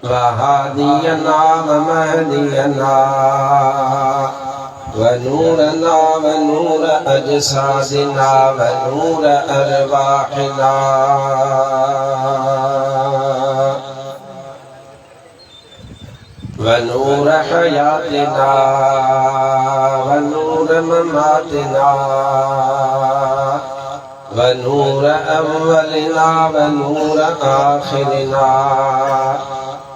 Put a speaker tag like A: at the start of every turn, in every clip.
A: وهادينا ومهدينا ونورنا ونور أجسادنا ونور أرواحنا ونور حياتنا ونور مماتنا ونور أولنا ونور آخرنا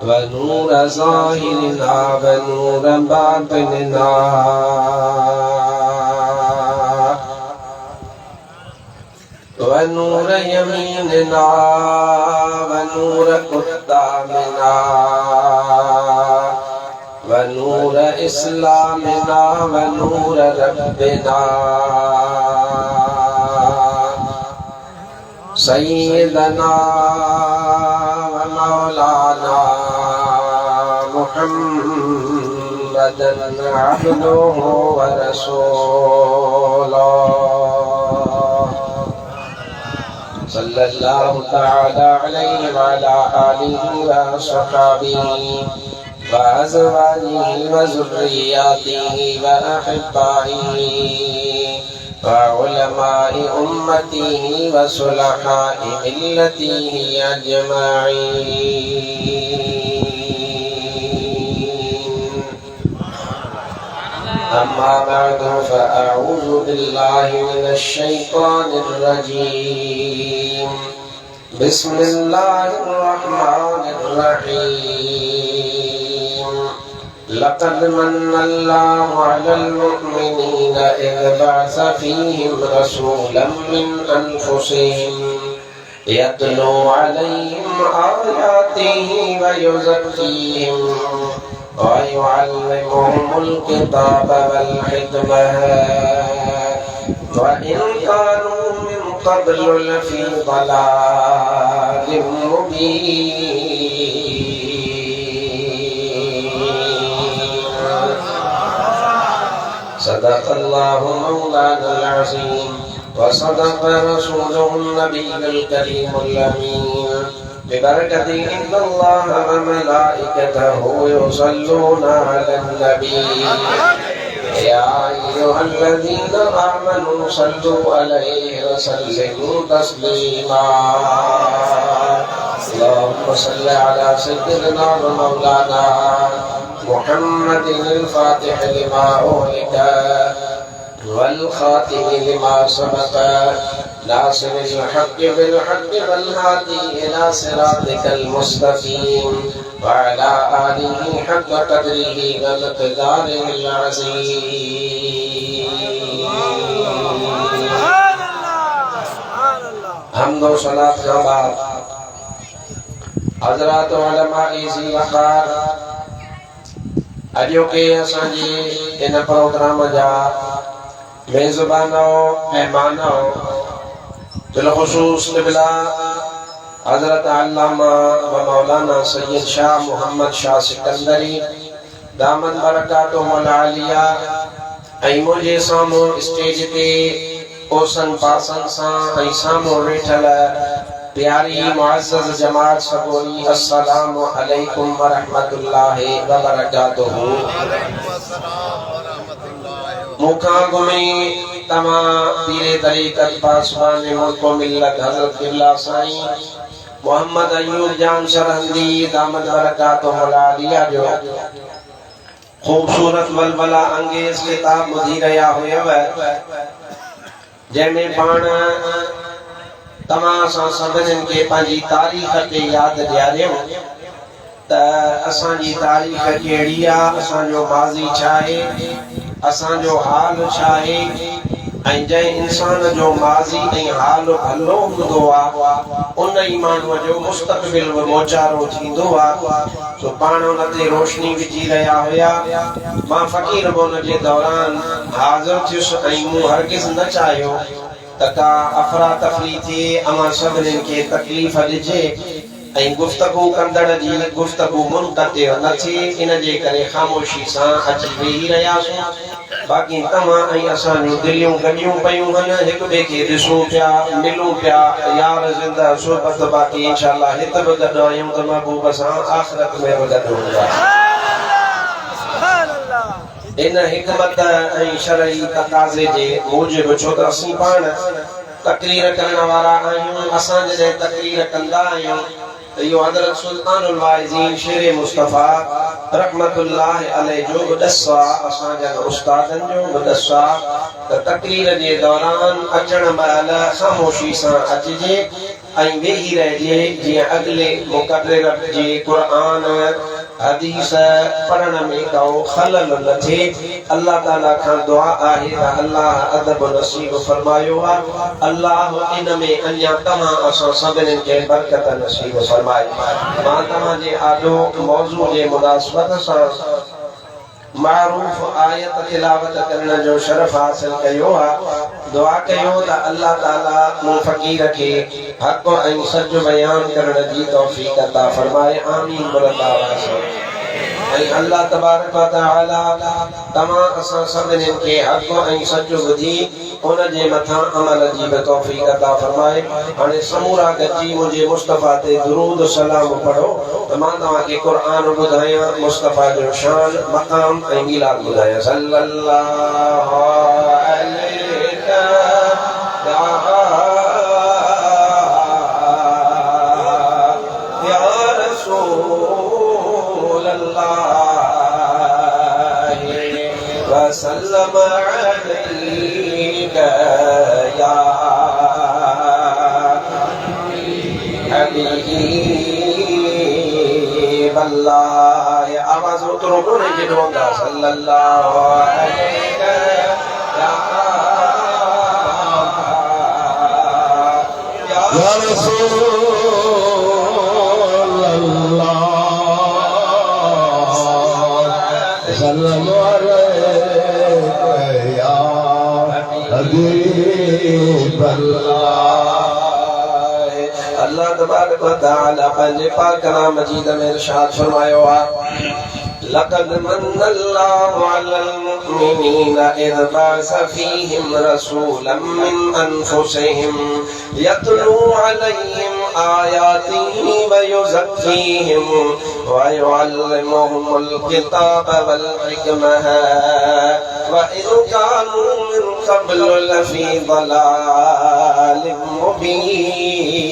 A: ونور ظاهرنا ونور باطننا ونور يميننا ونور قدامنا ونور إسلامنا ونور ربنا سيدنا ومولانا محمدا عبده ورسوله صلى الله تعالى عليه وعلى آله وصحبه وأزواجه وذرياته وأحبائه وعلماء أمته وصلحاء ملته أجمعين. أما بعد فأعوذ بالله من الشيطان الرجيم. بسم الله الرحمن الرحيم. لقد من الله على المؤمنين إذ بعث فيهم رسولا من أنفسهم يتلو عليهم آياته ويزكيهم ويعلمهم الكتاب والحكمة وإن كانوا من قبل لفي ضلال مبين. صدق الله مولانا العظيم وصدق رسوله النبي الكريم الأمين. ببركة إن الله وملائكته يصلون على النبي يا أيها الذين آمنوا صلوا عليه وسلموا تسليما. اللهم صل على سيدنا ومولانا محمد الفاتح لما أغلق والخاتم لما سبق ناصر الحق بالحق والهادي إلى صراطك المستقيم وعلى آله حق قدره ومقداره العظيم. حمد و صلاة کے بعد حضرات علماء ذی وقار अॼो के असांजे इन प्रोग्राम जा मेज़बानो मेहमानो बिलख़ुसूस क़िबला हज़रत अल्लामा व मौलाना सैयद शाह मोहम्मद शाह सिकंदरी दामन बरकातुहुल आलिया ऐं मुंहिंजे साम्हूं स्टेज ते ओसन पासन सां ऐं साम्हूं वेठल प्यारी मुअज़्ज़ज़ जमात सबोरी अस्सलामु अलैकुम व रहमतुल्लाहि व बरकातुहू। मुखां घुमी तमा पीरे तरीक़त पासबान मुल्क मिल्लत हज़रत क़िबला साईं मोहम्मद अयूब जान सरहंदी दामद बरकातुहुल आलिया जो खूबसूरत वलवला अंगेज़ किताब ॿुधी रहिया हुयव जंहिंमें पाण तमाम सां सभिनीनि खे पंहिंजी तारीख़ खे यादि ॾियारियूं त असांजी तारीख़ कहिड़ी आहे, असांजो माज़ी छा आहे, असांजो हाल छा आहे ऐं जंहिं इंसान जो माज़ी ऐं हाल भलो हूंदो आहे उन ई माण्हूअ जो मुस्तक़बिल बि मोचारो थींदो आहे। सो पाण उन ते रोशनी विझी रहिया हुया। मां फ़क़ीर बि उन जे दौरान हाज़िर थियुसि ऐं मूं हरगिज़ न चाहियो त का अफ़रा तफ़री थिए अमां सभिनीनि खे तकलीफ़ ॾिजे ऐं गुफ़्तगू कंदड़ जी गुफ़्तगू मुनक़तिअ न थिए। इन जे करे ख़ामोशी सां अची वेही रहियासीं बाक़ी तव्हां ऐं असांजूं दिलियूं गॾियूं पयूं आहिनि हिक ॿिए खे ॾिसूं पिया मिलूं पिया यार ज़िंदा सोबत बाक़ी इंशाअल्लाह हिते बि गॾु आहियूं त महबूब सां आख़िरत में बि गॾु हूंदा इन हिकमत ऐं शरई तक़ाज़े जे मूजिब छो त असीं पाण तकरीर करण वारा आहियूं असां जॾहिं तकरीर कंदा आहियूं त इहो हज़रत सुल्तानुल वाइज़ीन शेर मुस्तफ़ा रहमतुल्लाह अलैह जो बि ॾस आहे असांजा उस्तादनि जो बि ॾस आहे त तकरीर जे दौरान अचण महिल ख़ामोशी सां अचिजे ऐं वेही रहिजे जीअं अॻिले मुक़र्रिर जे क़ुरान हदीस पढ़ण में को खलल न थिए अल्लाह ताला खां दुआ आहे त अल्लाह अदब नसीब फरमायो आहे अल्लाह इन में अञा तमां असां सभिनी खे बरकत नसीब फरमाए मां तव्हां जे आॾो मौज़ू जे मुनासिबत सां मारूफ आयत तिलावत करण जो शरफ हासिल कयो आहे दुआ कयो त अल्लाह ताला मूं फ़कीर खे हक़ ऐं सच बयान करण जी तौफ़ीक़ अता फरमाए आमीन बुलंद आवाज़ ऐं अल्लाह तबारक व तआला तमां असां सभिनी खे हक़ ऐं सच ॿुधी उन जे मथां अमल जी बि तौफ़ीक़ अता फरमाए हाणे समूरा गॾिजी मुंहिंजे मुस्तफ़ा ते दुरूद सलाम पढ़ो त मां तव्हांखे क़ुरान ॿुधायां मुस्तफ़ा जो शान मक़ाम ऐं मीलाद ॿुधायां सल्लल्लाहु अलैहि वसल्लम अलैका या हबीब अल्लाह आवाज उतरो कोने के दोंगा सल्लल्लाहु अलैका या रसूल अल्लाह सल्लल्लाहु अल्लाह तबारक व तआला पंहिंजे पाक कलाम मजीद में इरशाद फरमायो आहे लक़द मन्नल्लाहु अलल मुमिनीना इज़ बअस फीहिम रसूलन मिन अनफुसिहिम यतलू अलैहिम आयातिही व युज़क्कीहिम व युअल्लिमुहुमुल किताब वल हिकमह व इज़ कानू मिन क़ब्लु लफ़ी ज़लालिम मुबीन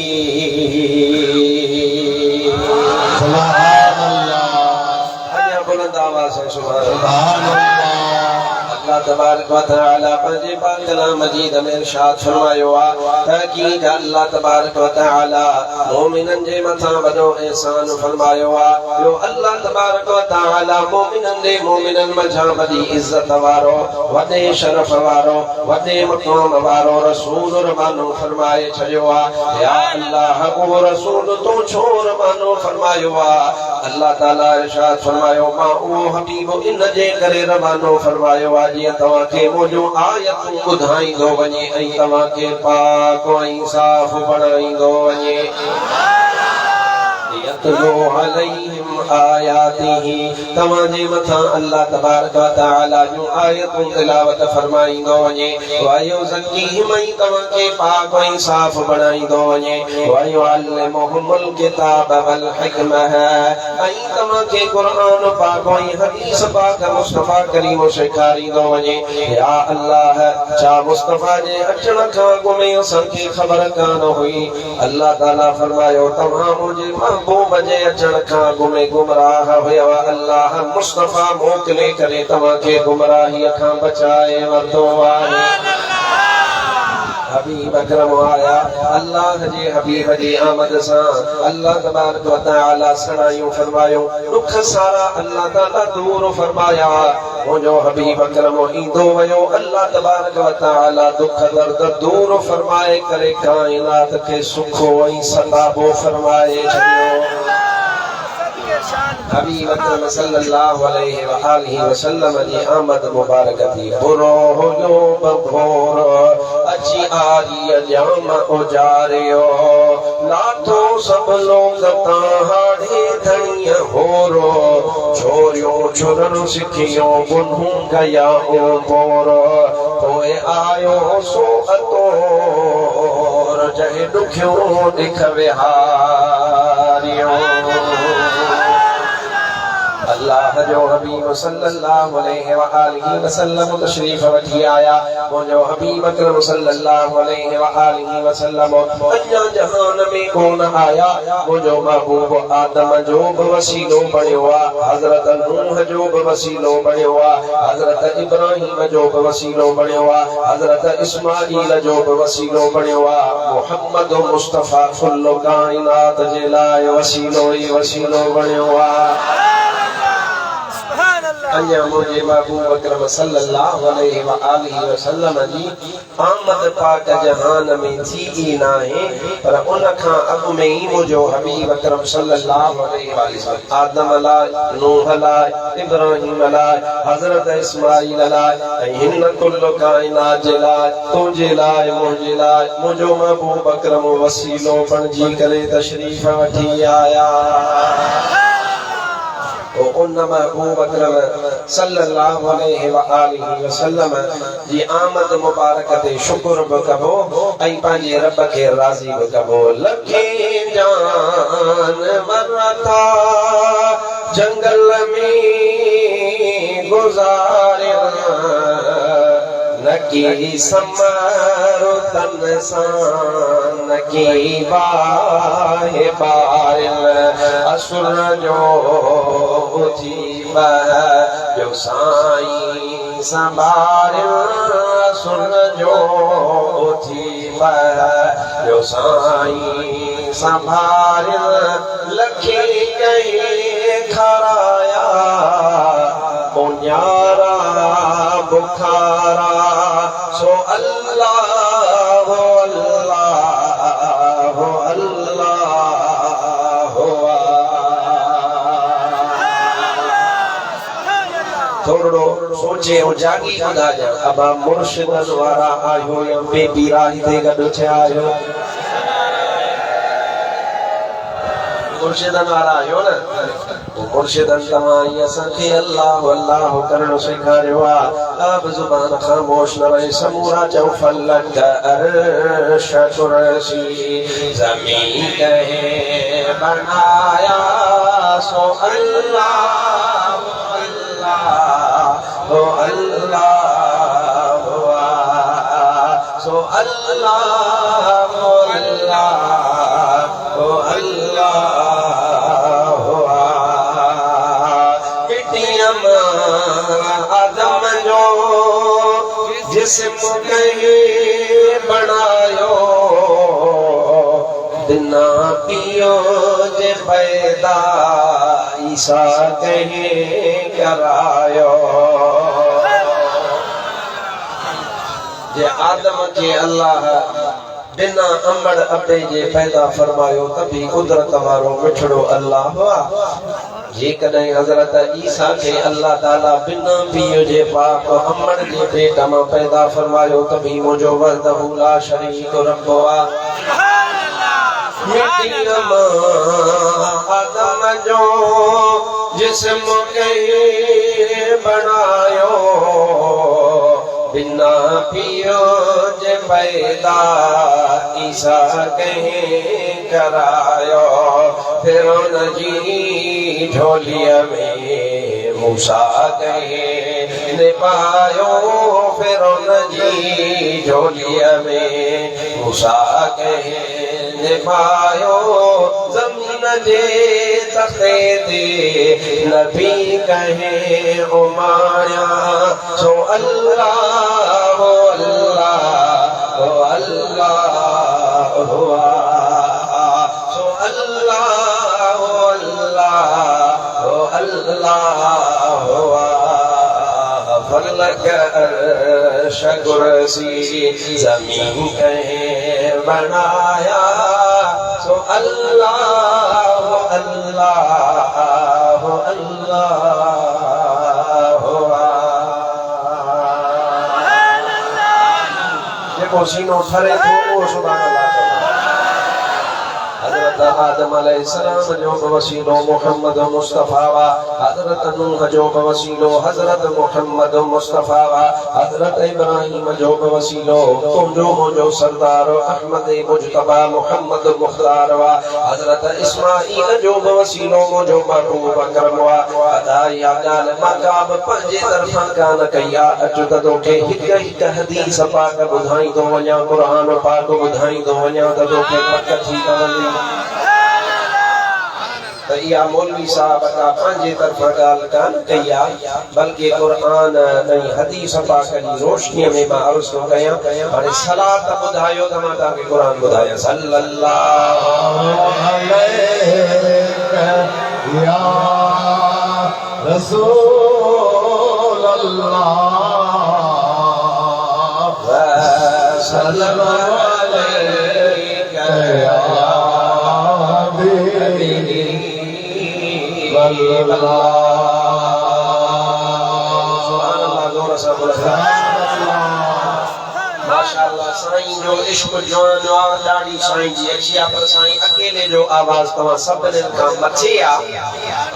A: अल्लाह तबारक व तआला पंहिंजे पाक कलाम मजीद में इरशाद फरमायो आहे तहक़ीक़ अल्लाह तबारक व तआला मोमिननि जे मथां वॾो एहसान फरमायो आहे ॿियो अल्लाह तबारक व तआला मोमिननि मंझां वॾी इज़त वारो वॾे शरफ वारो वॾे मक़ाम वारो रसूल रवानो फरमाए छॾियो आहे या अल्लाह उहो रसूल तो छो रवानो फरमायो आहे अल्लाह ताला इरशाद फरमायो मां उहो हबीब इन जे करे रवानो फरमायो आहे जीअं तव्हांखे मुंहिंजूं आयतूं ॿुधाईंदो वञे ऐं तव्हांखे पाक ऐं साफ़ बणाईंदो वञे यतलू अलैहिम आयातिही तव्हांजे मथां अल्लाह तबारक व तआला जूं आयतूं तिलावत फरमाईंदो वञे व युज़क्कीहिम ऐं तव्हांखे पाक ऐं साफ़ बणाईंदो वञे व युअल्लिमुहुमुल किताब वल हिकमह ऐं तव्हांखे क़ुरान पाक ऐं हदीस पाक मुस्तफ़ा करीम सेखारींदो वञे या अल्लाह छा मुस्तफ़ा जे अचण खां अॻु में असांखे ख़बर कान हुई अल्लाह ताला फरमायो तव्हां मुंहिंजे महबूब जे अचण खां अॻु में गुमराह हुया अल्लाह मुस्तफ़ा मोकिले करे तव्हांखे गुमराहीअ खां बचाए वरितो आहे हबीब अकरम आया अल्लाह जे हबीब जी आमद सां अल्लाह तबारक व तआला सणायूं फरमायो दुख सारा अल्लाह ताला दूर फरमाया मुंहिंजो हबीब अकरम ईंदो वियो अल्लाह तबारक व तआला दुख दर्द दूर फरमाए करे काइनात खे सुख ऐं सताबो फरमाए छॾियो हबीब अकरम सल्लल्लाहु अलैहि व आलिहि वसल्लम जी आमद मुबारक थी बुरो हुयो बभोर अची आरी जाम उजारियो लाथो सब लोग ताहाड़े धणी मीअ होरो छोरियों छुरण सिखियो बुन्हूं गया ओ पोर पोइ आयो सो अतोर जंहिं ॾुखियो ॾिख विहारियो अल्लाह जो हबीब सल्लल्लाहु अलैहि वआलिहि वसल्लम तशरीफ वठी आया मुंहिंजो हबीब अकरम सल्लल्लाहु अलैहि वआलिहि वसल्लम अञा जहान में कोन आया मुंहिंजो महबूब आदम जो बि वसीलो बणियो आहे हज़रत नूह जो बि वसीलो बणियो आहे हज़रत इब्राहिम जो बि वसीलो बणियो आहे हज़रत इस्माईल जो बि वसीलो बणियो आहे मुहम्मद मुस्तफा कुल्ल काइनात जे लाइ वसीलो ई वसीलो बणियो आहे अञा मुंहिंजे महबूब अकरम सल्लल्लाहु अलैहि वआलिहि वसल्लम जी आमद पाक जहान में थी ई नाहे पर उन खां अॻु में ई मुंहिंजो हबीब अकरम सल्लल्लाहु अलैहि वसल्लम आदम लाइ नूह लाइ इब्राहिम लाइ हज़रत इस्माईल लाइ ऐं हिन कुल काइनात जे लाइ तुंहिंजे लाइ मुंहिंजे लाइ मुंहिंजो महबूब अकरम वसीलो बणिजी करे तशरीफ़ वठी आया उन महबूब अकरम सल्लल्लाहु अलैहि वआलिहि वसल्लम जी आमद मुबारक ते शुक्र बि कबो ऐं पंहिंजे रब खे राज़ी बि कबो लखे जानवर था जंगल में गुज़ारिया न की समारो तन सां न की बाहे बारिल असुर जो जीव जो साईं संभारियो असुर जो जीव जो साईं संभारियो लखे कई खराया मुन्यारा बुखारा सो अल्लाह हो अल्लाह हो अल्लाह हो थोड़ो सोचे और जागी ॿुधाइजां अबा मुर्शिदन वारा आयो या बेबी राही ते गॾु थिया आहियो मुर्शिदन वारा आहियो न मुर्शिदन तव्हां असांखे अल्लाह अल्लाह करणु सेखारियो आहे अब ज़ुबान ख़ामोश न रहे समूरा चओ फलक अर्श कुर्सी ज़मीन कहे बनाया सो अल्लाह हो अल्लाह सो अल्लाह हो अल्लाह हो अल्लाह हो मिट्टियां आदम जो जिस्म कहे बनायो बिना पियो जे पैदा ईसा कहे करायो जे आदम के अल्लाह बिना अमड़ अबे जे पैदा फरमायो तभी कुदरत वारो मिठड़ो अल्लाह हुआ जेकॾहिं हज़रत ईसा के अल्लाह ताला बिना पियो जे पाक अमड़ जे पेट मां पैदा फरमायो तभी मुंहिंजो वहदहु ला शरीक रब हुआ आदम जो जिस्म कहे बनायो बिना पियो जे पैदा ईसा कहे करायो फिरौन जी झोलीअ में मूसा कहे निभायो फिरौन जी झोलीअ में मूसा कहे निभायो ज़मीन जे तख़्ते ते नबी कहे उमाया सो अल्लाह हो अल्लाह हो अल्लाह हो सो अल्लाह हो अल्लाह हो अल्लाह हो फलक अर्श कुर्सी ज़मीन कहे बनाया सो अल्लाह हो अल्लाह हो अल्लाह हो जेको सीनो ठरे थो उहो सुभाणे अल्लाह हजरत आदम अलैहिस्सलाम जो वसीलो मोहम्मद मुस्तफा वा हजरत नूह जो वसीलो हजरत मोहम्मद मुस्तफा वा हजरत इब्राहिम जो वसीलो तुमजो मुझो सरदार अहमद मुजतबा मोहम्मद मुख्तार वा हजरत इस्माईल जो वसीलो मुझो महबूब अकरम वा अदा या गाल मकाब पंजे तरफा कान कया अचुत तोखे हिक हिक हदीस पाक बुधाई दो वञा कुरान पाक बुधाई दो वञा त तोखे पक थी पवंदी त इहा मौलवी साहब का पंजे तरफा गाल कान कया बल्कि कुरान ऐं हदीस पाक जी रोशनी में मां अर्ज़ थो कयां हाणे सलात बुधायो त मां तव्हांखे कुरान बुधायां सल्लल्लाहु अलैहि या रसूल अल्लाह सल्लल्लाहु अलैहि या हबीबी वल्लाह सुभान अल्लाह जोर से बोलो माशाअल्लाह साईं जो इश्क जवान वा ॾाढी साईं जी अच्छी आहे पर साईं अकेले जो आवाज़ तव्हां सभिनी खां मथे आहे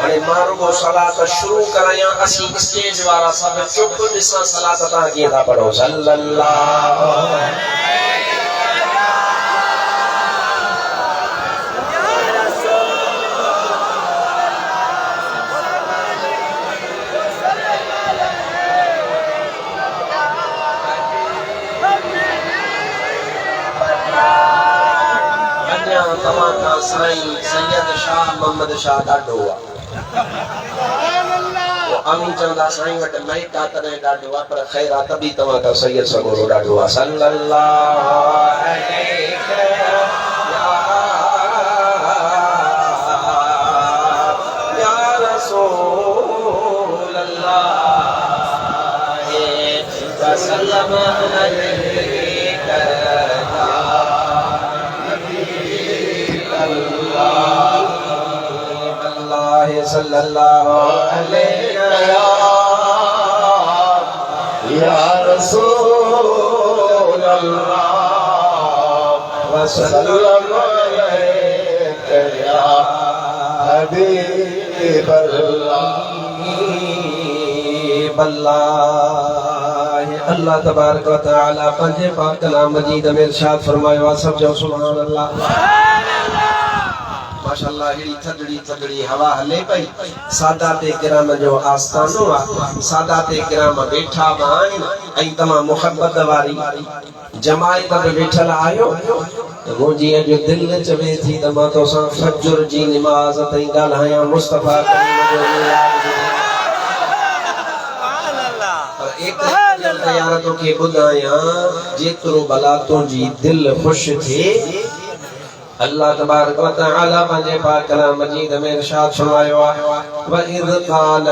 A: हाणे मां रुगो सलात शुरू करायां असीं स्टेज वारा सभु चुप ॾिसां सलात तव्हां कीअं था पढ़ो सल्लल्लाहु तमाका साईं सैयद शाह मोहम्मद शाह ॾाढो आहे अमी चवंदा साईं वटि मैट आहे तॾहिं ॾाढो आहे पर ख़ैर आहे तबी तव्हां खां सैयद सगोरो ॾाढो आहे सल्लल्लाहु अलैहि या रसूल अल्लाह वसल्लम अलैका सल्लल्लाहु अलैहि या रसूल अल्लाह वसल्लम अलैका या हबीब अल्लाह अल्लाह तबारक व तआला पंजे पाक कलाम मजीद में इरशाद फरमायो सब जो सुभान अल्लाह माशाअल्लाह एड़ी थदड़ी थदड़ी हवा हले पई सादाते किराम जो आस्थानो आ सादाते किराम बैठा आहिन ऐं तमाम मोहब्बत वारी जमायत में बैठल आयो मुंहिंजी अॼु दिल चवे थी त मां तोसां फजर जी नमाज़ ताईं ॻाल्हायां मुस्तफा यार तोखे ॿुधायां जेतिरो भला तुंहिंजी दिल ख़ुशि थिए अल्लाह तबारक व तआला पंहिंजे पाक कलाम मजीद में इरशाद फरमायो व इज़ क़ाल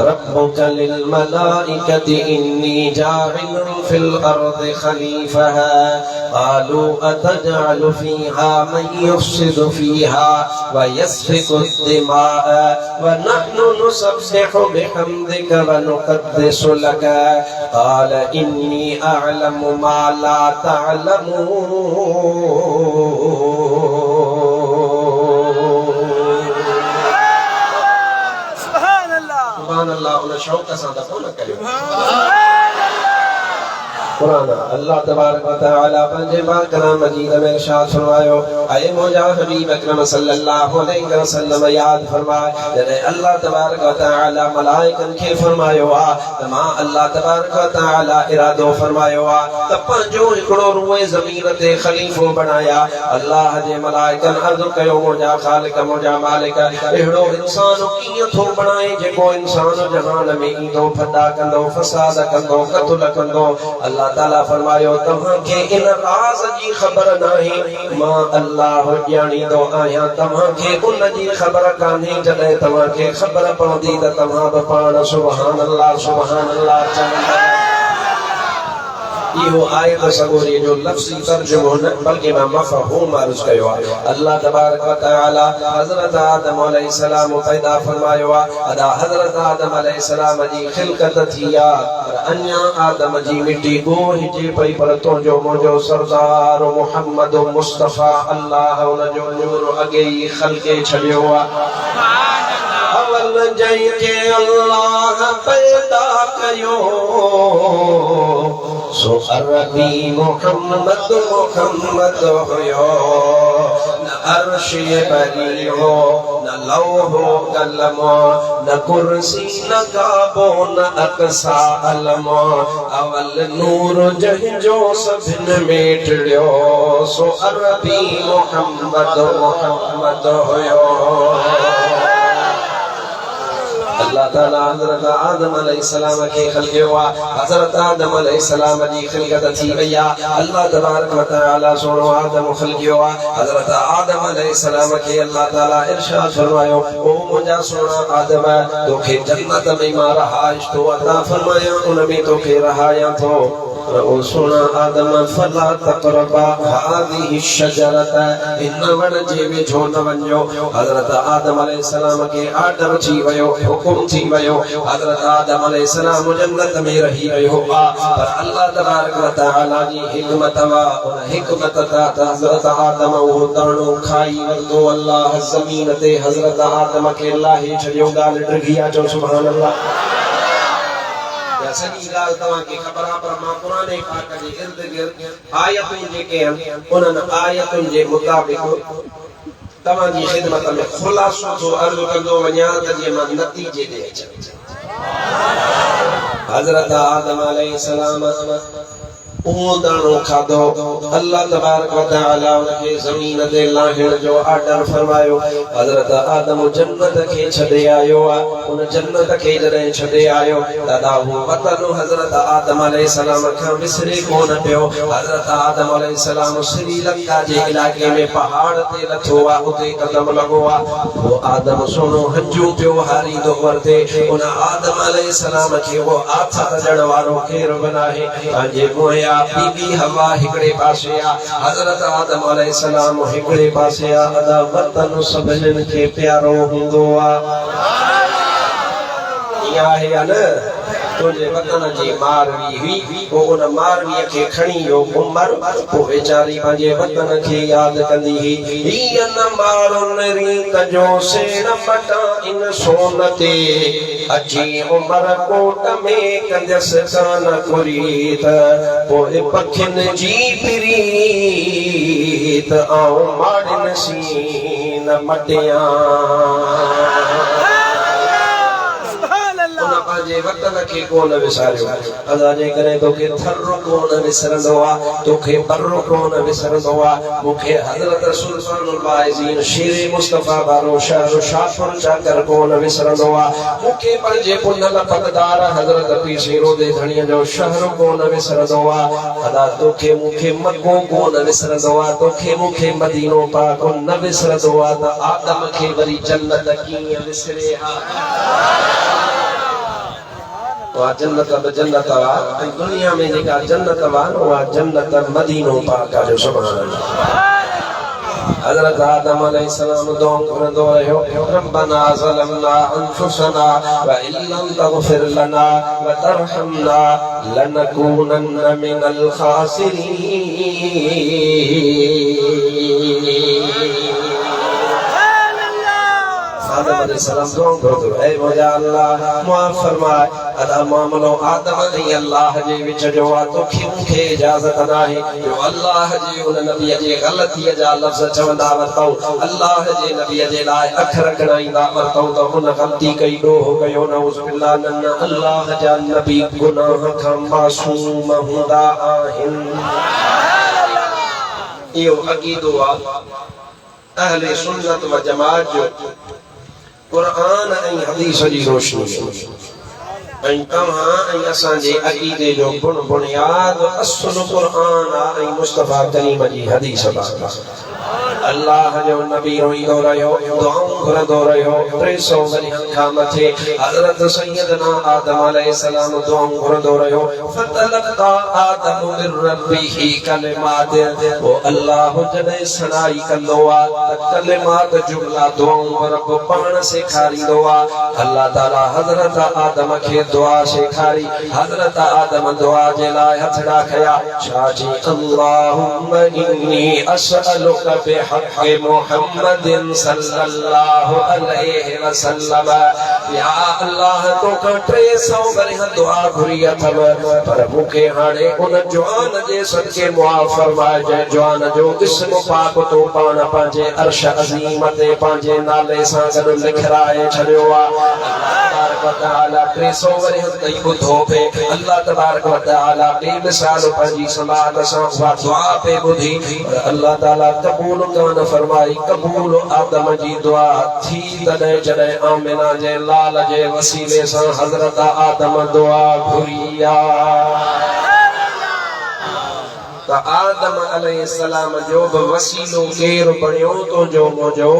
A: रब्बुक लिल मलाइकति इन्नी जाइलुन फिल अर्दि खलीफहा क़ालू अतजअलु फीहा मन युफ़्सिदु फीहा व यस्फिकु दिमाअ व नहनु नुसब्बिहु बिहम्दिका व नुक़द्दिसु लक क़ाल इन्नी अअलमु मा ला तअलमून सुभान अल्लाह उन शौक़ सां दफ़ो न कयो कुरान अल्लाह तबारक व तआला पंहिंजे पाक कलाम मजीद में इरशाद फरमायो ऐ मुंहिंजा हबीब अकरम सल्लल्लाहु अलैहि वसल्लम याद फरमाए जॾहिं अल्लाह तबारक व तआला मलाइकनि खे फरमायो आहे त मां अल्लाह तबारक व तआला इरादो फरमायो आहे त पंहिंजो हिकिड़ो रूए ज़मीन ते ख़लीफ़ो बणाया अल्लाह जे मलाइकनि अर्ज़ कयो मुंहिंजा ख़ालिक मुंहिंजा मालिक अहिड़ो इंसान कीअं थो बणाए जेको इंसान जहान में ईंदो फॾा कंदो फसाद कंदो क़त्ल कंदो अल्लाह ताला फरमायो तव्हांखे इन राज़ जी ख़बर नाहे मां अल्लाह ॼाणींदो आहियां तव्हांखे उन जी ख़बर कान्हे जॾहिं तव्हांखे ख़बर पवंदी त तव्हां बि पाण सुभान अल्लाह चवंदा इहो आयत सगोरी जो लफ्ज़ी तर्जुमो न बल्कि मफ़हूम अर्ज़ कयो आहे। अल्लाह तबारक व तआला हज़रत आदम अलैहिस्सलाम पैदा फरमायो आहे। अदा हज़रत आदम अलैहिस्सलाम जी खिलकत थी आहे पर अञा आदम जी मिट्टी गो हिजे पई पर तुंहिंजो मुंहिंजो सरदार मुहम्मद मुस्तफ़ा अल्लाह उन जो नूर अॻे ई ख़ल्क़े छॾियो आहे। अवल जंहिंखे अल्लाह पैदा कयो सो अरबी मुहम्मद मुहम्मद हुयो। न अर्श बरी हो न लौहो कलम न कुर्सी न काबो न अक्सा अलम। अवल नूर जंहिंजो सभिनि में टिड़ियो सो अरबी मुहम्मद मुहम्मद हुयो। अल्लाह ताला हज़रत आदम अलैहिस्सलाम के खल्क़ियो आहे। हज़रत आदम अलैहिस्सलाम जी खिलकत थी वई आहे। अल्लाह तबारक व तआला सोनो आदम खल्क़ियो आहे। हज़रत आदम अलैहिस्सलाम के अल्लाह ताला इरशाद फरमायो ओ मुंहिंजा सोना आदम तोखे जन्नत में मां रहाइश तो अता फरमाया उन में तोखे रहाया थो। ओ सोना आदम फला तक़रबा हादिहि शजरत इन वण जे वेझो न वञो। हज़रत आदम अलैहिस्सलाम के आर्डर थी वयो हुकुम थी वयो। हज़रत आदम अलैहिस्सलाम जन्नत में रही रहियो आहे पर अल्लाह तबारक व तआला जी हिकमत वा उन हिकमत ता हज़रत आदम वो दाणो खाई वरतो। अल्लाह ज़मीन ते हज़रत आदम के लाहे छॾियो। ॻाल्हि ॾिघी चो सुभान अल्लाह। सॼी ॻाल्हि तव्हांखे ख़बर आहे पर मां क़ुरान पाक जे इर्द गिर्द आयतूं जेके आहिनि उन्हनि आयतुनि जे मुताबिक़ तव्हांजी ख़िदमत में ख़ुलासो थो अर्ज़ कंदो वञा त जीअं मां नतीजे ते अचां। हज़रत आदम अलैहिस्सलाम उहो दाणो खाधो। अल्लाह तबारक व तआला उनखे ज़मीन ते लाहिण जो आर्डर फरमायो। हज़रत आदम जन्नत खे छॾे आयो आहे। उन जन्नत खे जॾहिं छॾे आयो दादा वो वतन हज़रत आदम अलैहिस्सलाम खां विसरे कोन पियो। हज़रत आदम अलैहिस्सलाम श्रीलंका जे इलाइक़े में पहाड़ ते लथो आहे उते कदम लॻो आहे। वो आदम सोनो हंजू पियो हारींदो वरते। उन आदम अलैहिस्सलाम खे वो आथा ॾियण वारो केरु बि नाहे। पंहिंजे मुंहिं बीबी हवा हिकड़े पासे आ। हज़रत आदम अलैहिस्सलाम हिकड़े पासे आ। अदा वतन सभिनी खे प्यारो हूंदो आ। इहा आहे न तुंहिंजे वतन जी मारवी हुई पोइ उन मारवीअ खे खणी वियो उमर। पोइ वीचारी पंहिंजे वतन खे यादि कंदी हुई। हीअ न मारुन रीत जो सेण मटा इन सोन ते अची उमर कोट में कंदसि कान कुरीत। पोइ पखियुनि जी प्रीत ऐं माड़िन सीन मटिया। पंहिंजे वतन खे कोन विसारियो। अदा जे करे तोखे थर कोन विसरंदो आहे तोखे बर कोन विसरंदो आहे। मूंखे हज़रत सुल्तानुल वाइज़ीन शेर मुस्तफ़ा वारो शहर शाहपुर चाकर कोन विसरंदो आहे। मूंखे पंहिंजे पुनल पकदार हज़रत पीर सीरोदे धणीअ जो शहर कोन विसरंदो आहे। अदा तोखे मूंखे मको कोन विसरंदो आहे तोखे मूंखे मदीनो पाक न विसरंदो आहे त आदम खे वरी जन्नत कीअं विसरे हा। जन्नत जन्नत दुनिया में जेका जन्नत वा जन्नत मदीनो पाक जो सुभान अल्लाह। हज़रत आदम अलैहिस्सलाम दुआ करंदो रहियो रब्बना ज़लमना अनफुसना व इल्लम तग़फिर लना व तरहमना लनकूनन्न मिनल खासिरीन। आदम अलैहिस्सलाम दुआ करदो ऐ मुंहिंजा अल्लाह माफ़ फरमाए। अदा मामलो आदम ऐं अल्लाह जे विच जो आहे तोखे मूंखे इजाज़त नाहे जो अल्लाह जे उन नबीअ जे ग़लतीअ जा लफ़्ज़ चवंदा वरतऊं अल्लाह जे नबीअ जे लाइ अख रखणाईंदा वरतऊं त हुन ग़लती कई ॾोह कयो नऊज़ बिल्लाह। न अल्लाह जा नबी गुनाह खां मासूम हूंदा आहिनि। इहो अक़ीदो आहे अहले सुन्नत व जमात जो क़ुरान ऐं हदीस जी रोशनी। ऐं तव्हां ऐं असांजे अक़ीदे जो बुनियाद असुल क़ुरान आहे ऐं मुस्तफ़ा करीम जी हदीस आहे। अल्लाह जो नबी रोईंदो रहियो, दुआऊं घुरंदो रहियो। 300 वरियनि खां मथे हज़रत सैयदना आदम अलैहिस्सलाम दुआऊं घुरंदो रहियो। फतलक़ा आदम मिन रब्बिही कलिमात, वो अल्लाह जॾहिं सनाई कंदो आहे त कलिमात जुमला दुआऊं रब पाण सेखारींदो आहे। अल्लाह ताला हज़रत आदम खे दुआ सेखारी। हज़रत आदम दुआ जे लाइ हथड़ा खया। छा जी अल्लाहुम्मा इन्नी असअलुका बिहक़्क़ि मुहम्मदिन सल्लल्लाहु अलैहि वसल्लम, या अल्लाह तोखां 300 वरियनि दुआ घुरी अथव, पर मूंखे हाणे उन जवान जे सदके मुआफ़ फरमाए जंहिं जवान जो इस्म पाक तो पाण पंहिंजे अर्श अज़ीम ते पंहिंजे नाले सां गॾु लिखराए छॾियो आहे। अल्लाह तबारक व तआला 300 वरियनि ताईं ॿुधो पे। अल्लाह तबारक व तआला बेमिसाल पंहिंजी समात सां उहा दुआ पे ॿुधी। अल्लाह ताला कबूल कान फरमाई। कबूल आदम जी दुआ थी तॾहिं जॾहिं आमिना जे लाल जे वसीले सां हज़रत आदम दुआ घुरी त आदम अलैहिस्सलाम जो बि वसीलो केरु बणियो तो जो मुंहिंजो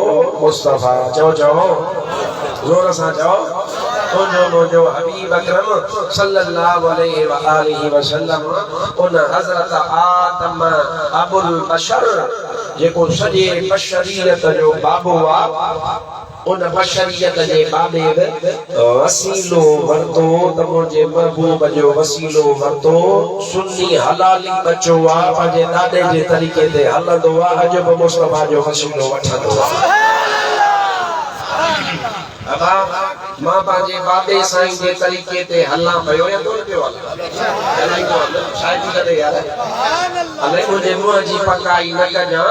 A: मुस्तफ़ा। चओ चओ ज़ोर सां चओ, तुंहिंजो मुंहिंजो हबीब अकरम सल्लल्लाहु अलैहि व आलिहि वसल्लम। उन हज़रत आदम अबुल बशर जेको सॼे बशरियत जो बाबो आहे, उन बशरियत जे बाबे वसीलो वरतो त मुंहिंजे महबूब जो वसीलो वरतो। सुन्नी हलाली बचो आहे, पंहिंजे ॾाॾे जे तरीक़े ते हलंदो आहे, अॼु बि मुस्तफ़ा जो वसीलो वठंदो आहे। अबा मां पंहिंजे बाबे साईं जे तरीक़े ते हलां पियो या कोन पियो हलां? शायदि कॾहिं यार अलाए मुंहिंजे मुंहं जी पकाई न कजां।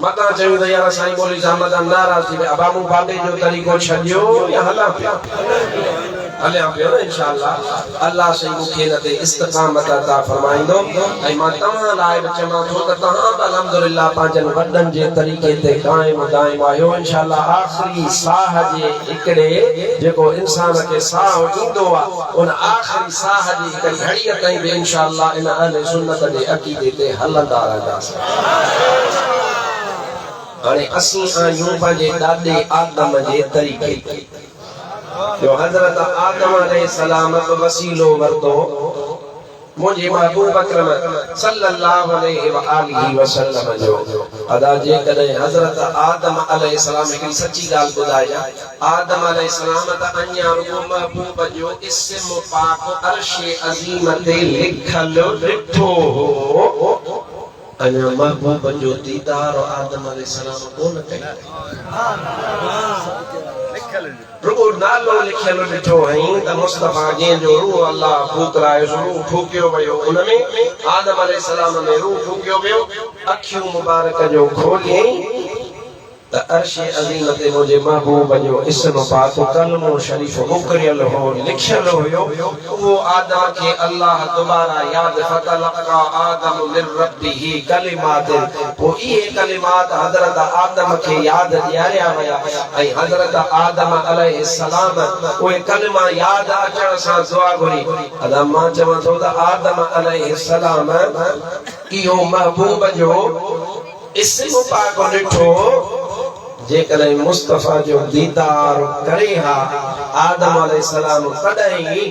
A: मतां चयूं त यार साईं बोली साहब नाराज़ थी विया। अबा मूं बाबे जो तरीक़ो छॾियो या हलां पियो? हलिया पियो न इंशाअल्लाह। अल्लाह साईं मूंखे हिन ते इस्तिक़ामत अता फरमाईंदो। ऐं मां तव्हां लाइ बि चवां थो त तव्हां बि अल्हम्दुलिल्लाह पंहिंजनि वॾनि जे तरीक़े ते क़ाइम दाइम आहियो। इंशाअल्लाह आख़िरी साह जे हिकिड़े जेको इंसान खे साह ईंदो आहे, उन आख़िरी साह जी हिकु घड़ीअ ताईं बि इंशाअल्लाह इन अहले सुन्नत जे अक़ीदे ते हलंदा रहंदासीं। हाणे असीं आहियूं पंहिंजे ॾाॾे आदम जे तरीक़े ते। जो हज़रत आदम अलैहिस्सलाम वसीलो वरतो मुंहिंजे महबूब अकरम सल्लल्लाहु अलैहि व आलिहि वसल्लम जो। अदा जे कॾहिं हज़रत आदम अलैहिस्सलाम हिकिड़ी सची ॻाल्हि ॿुधाइजां। आदम अलैहिस्सलाम त अञा रुॻो महबूब जो इस्म पाक अर्श अज़ीम ते लिखल ॾिठो हो, अञा महबूब जो दीदार आदम अलैहिस्सलाम कोन कई। रुगो नालो लिखियल ॾिठो हईं त मुस्तफ़ा जंहिंजो रूह अल्लाह फूकरायो, रूह फूकियो वियो, उनमें आदम अलैहिस्सलाम में रूह फूकियो वियो। अखियूं मुबारक जो खोलियईं त अर्श अज़ीम ते मुंहिंजे महबूब जो इस्म पाक कलमो शरीफ मुकरियल हो, लिखियल हुयो। उहो आदम खे अल्लाह दोबारा याद फतलक़ा आदम मिन रब्बिही कलिमात, पोइ इहे कलिमात हज़रत आदम खे याद ॾियारिया विया। ऐं हज़रत आदम अलैहिस्सलाम उहे कलिमा याद अचण सां दुआ घुरी। अदा मां चवां थो त आदम अलैहिस्सलाम इहो महबूब जो इस्म पाक ॾिठो। जेकॾहिं मुस्तफ़ा जो दीदार करे हा आदम अलैहिस्सलाम तॾहिं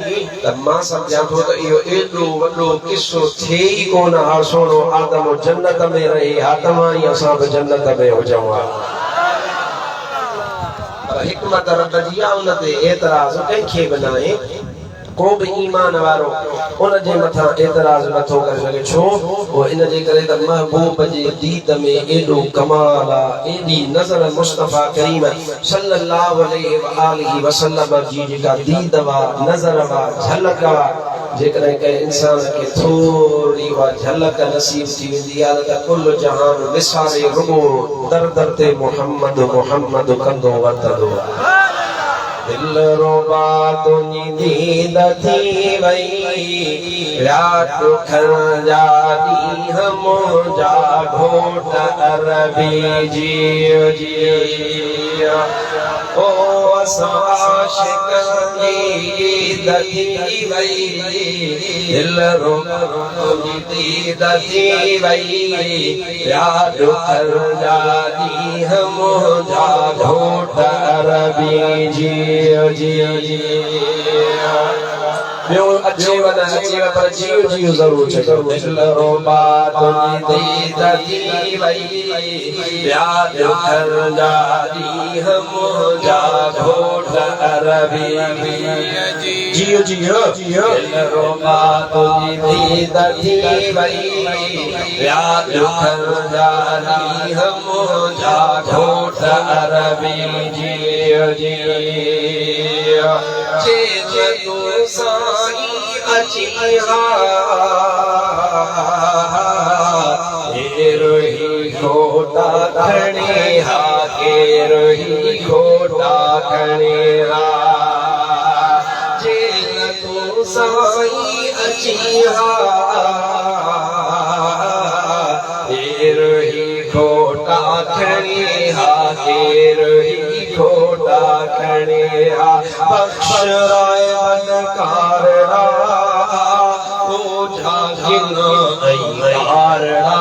A: त मां सम्झां थो त इहो एॾो वॾो किस्सो थिए ई कोन हा। सोनो आदम जन्नत में रहे हा, तव्हां ई असां बि जन्नत में हुजऊं हा। पर हिकमत रब जी आहे, उन ते एतिराज़ कंहिंखे बि न आहे। को भी ईमान वारो उन जे मथां एतराज़ नथो करे सघे। छो? वो इन जे करे त महबूब जे दीद में एॾो कमाल आहे, एॾी नज़र मुस्तफ़ा करीम सल्लल्लाहु अलैहि व आलिहि वसल्लम जी जेका दीद वा, नज़र वा, झलक वा, जेकॾहिं कंहिं इंसान खे थोरी वा झलक नसीब थी वेंदी आहे त कुल जहान विसारे रुगो दर दर ते मोहम्मद मोहम्मद कंदो वरतंदो। दिल रोबा तुंहिंजी दीद थी वई, रात खंजा ॾींहं मुंहिंजा घोट अरबी जियो जियो। ओ आशिक़ दीद थी वई दिल रोती थी वई याद जा ॾींहं मुंहिंजा घोट अरबी जी ॿियो अचे वञ पर जियो ज़रूरु चयो दिल रोबा तुंहिंजी दीद थी वई याद जा ॾींहं मुंहिंजा घोट अरबी जियो दिल रोबा तुंहिंजी दीद थी वई याद जा ॾींहं मुंहिंजा घोट अरबी जियो तूं साईं अची केरो ही घोटा खणे हा केरो ही घोटा खणे हा जेल तूं साईं अची केरो ही घोटा खणे हा केरो ही घोटा खणे हा बख्श राय अनकारड़ा ओझा गिन ऐकारड़ा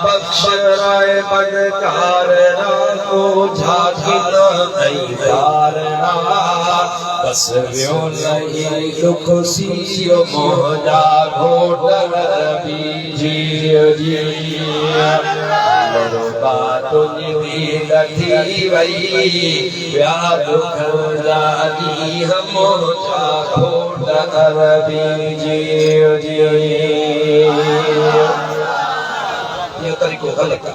A: बख्श राय अनकारड़ा ओझा गिन ऐकारड़ा बस वियो लही दुख सीयो मोजा घोट अरबी जियो रोबा तुंहिंजी दीद थी वई याद जा ॾींहं मुंहिंजा घोट अरबी जियो ये तरीक़ो ग़लति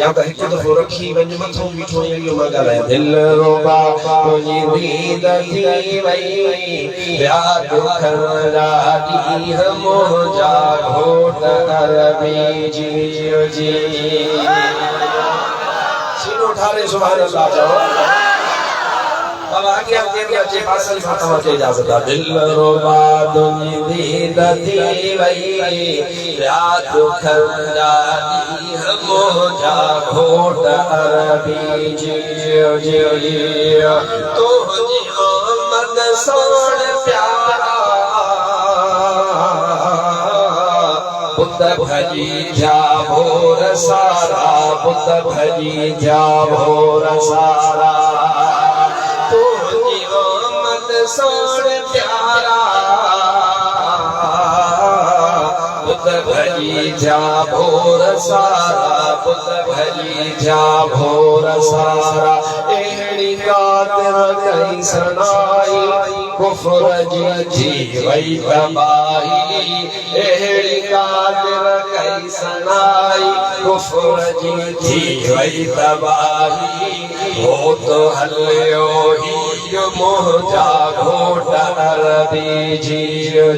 A: या त हिकु दफ़ो रखी वञ मथो बीठो इहो मां ॻाल्हायां दिल रोबा तुंहिंजी दीद थी वई याद जा ॾींहं मुंहिंजा घोट अरबी जियो सीनो ठारे सुभाणे अल्लाह चओ बाबा आज्ञा देंगे अचे फासल फातमा के इजाजत है दिल रोबा तुंहिंजी दीद थी वई याद खंदा ॾींहं मुंहिंजा घोट अरबी जियो तुंहिंजी आमद साण प्यारा बुत भजी जा भोर सारा बुत भजी जा भोर सारा तुंहिंजी आमद साण प्यारा बुत भजी जा भोर सारा बुत भजी जा भोर सारा अहिड़ी कातिल कई सनाई कुफ्र जी वई तबाही अहिड़ी कातिल कई सनाई कुफ्र जी वई तबाही हो तो हलियो ही मुंहिंजा घोट अरबी जियो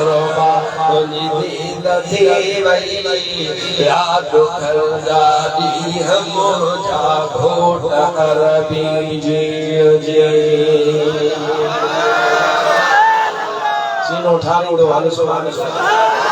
A: रोबा तुंहिंजी दीद थी वई याद जा ॾींहं मुंहिंजा घोट अरबी जियो सीनो ठारींदो हाल सुभाणे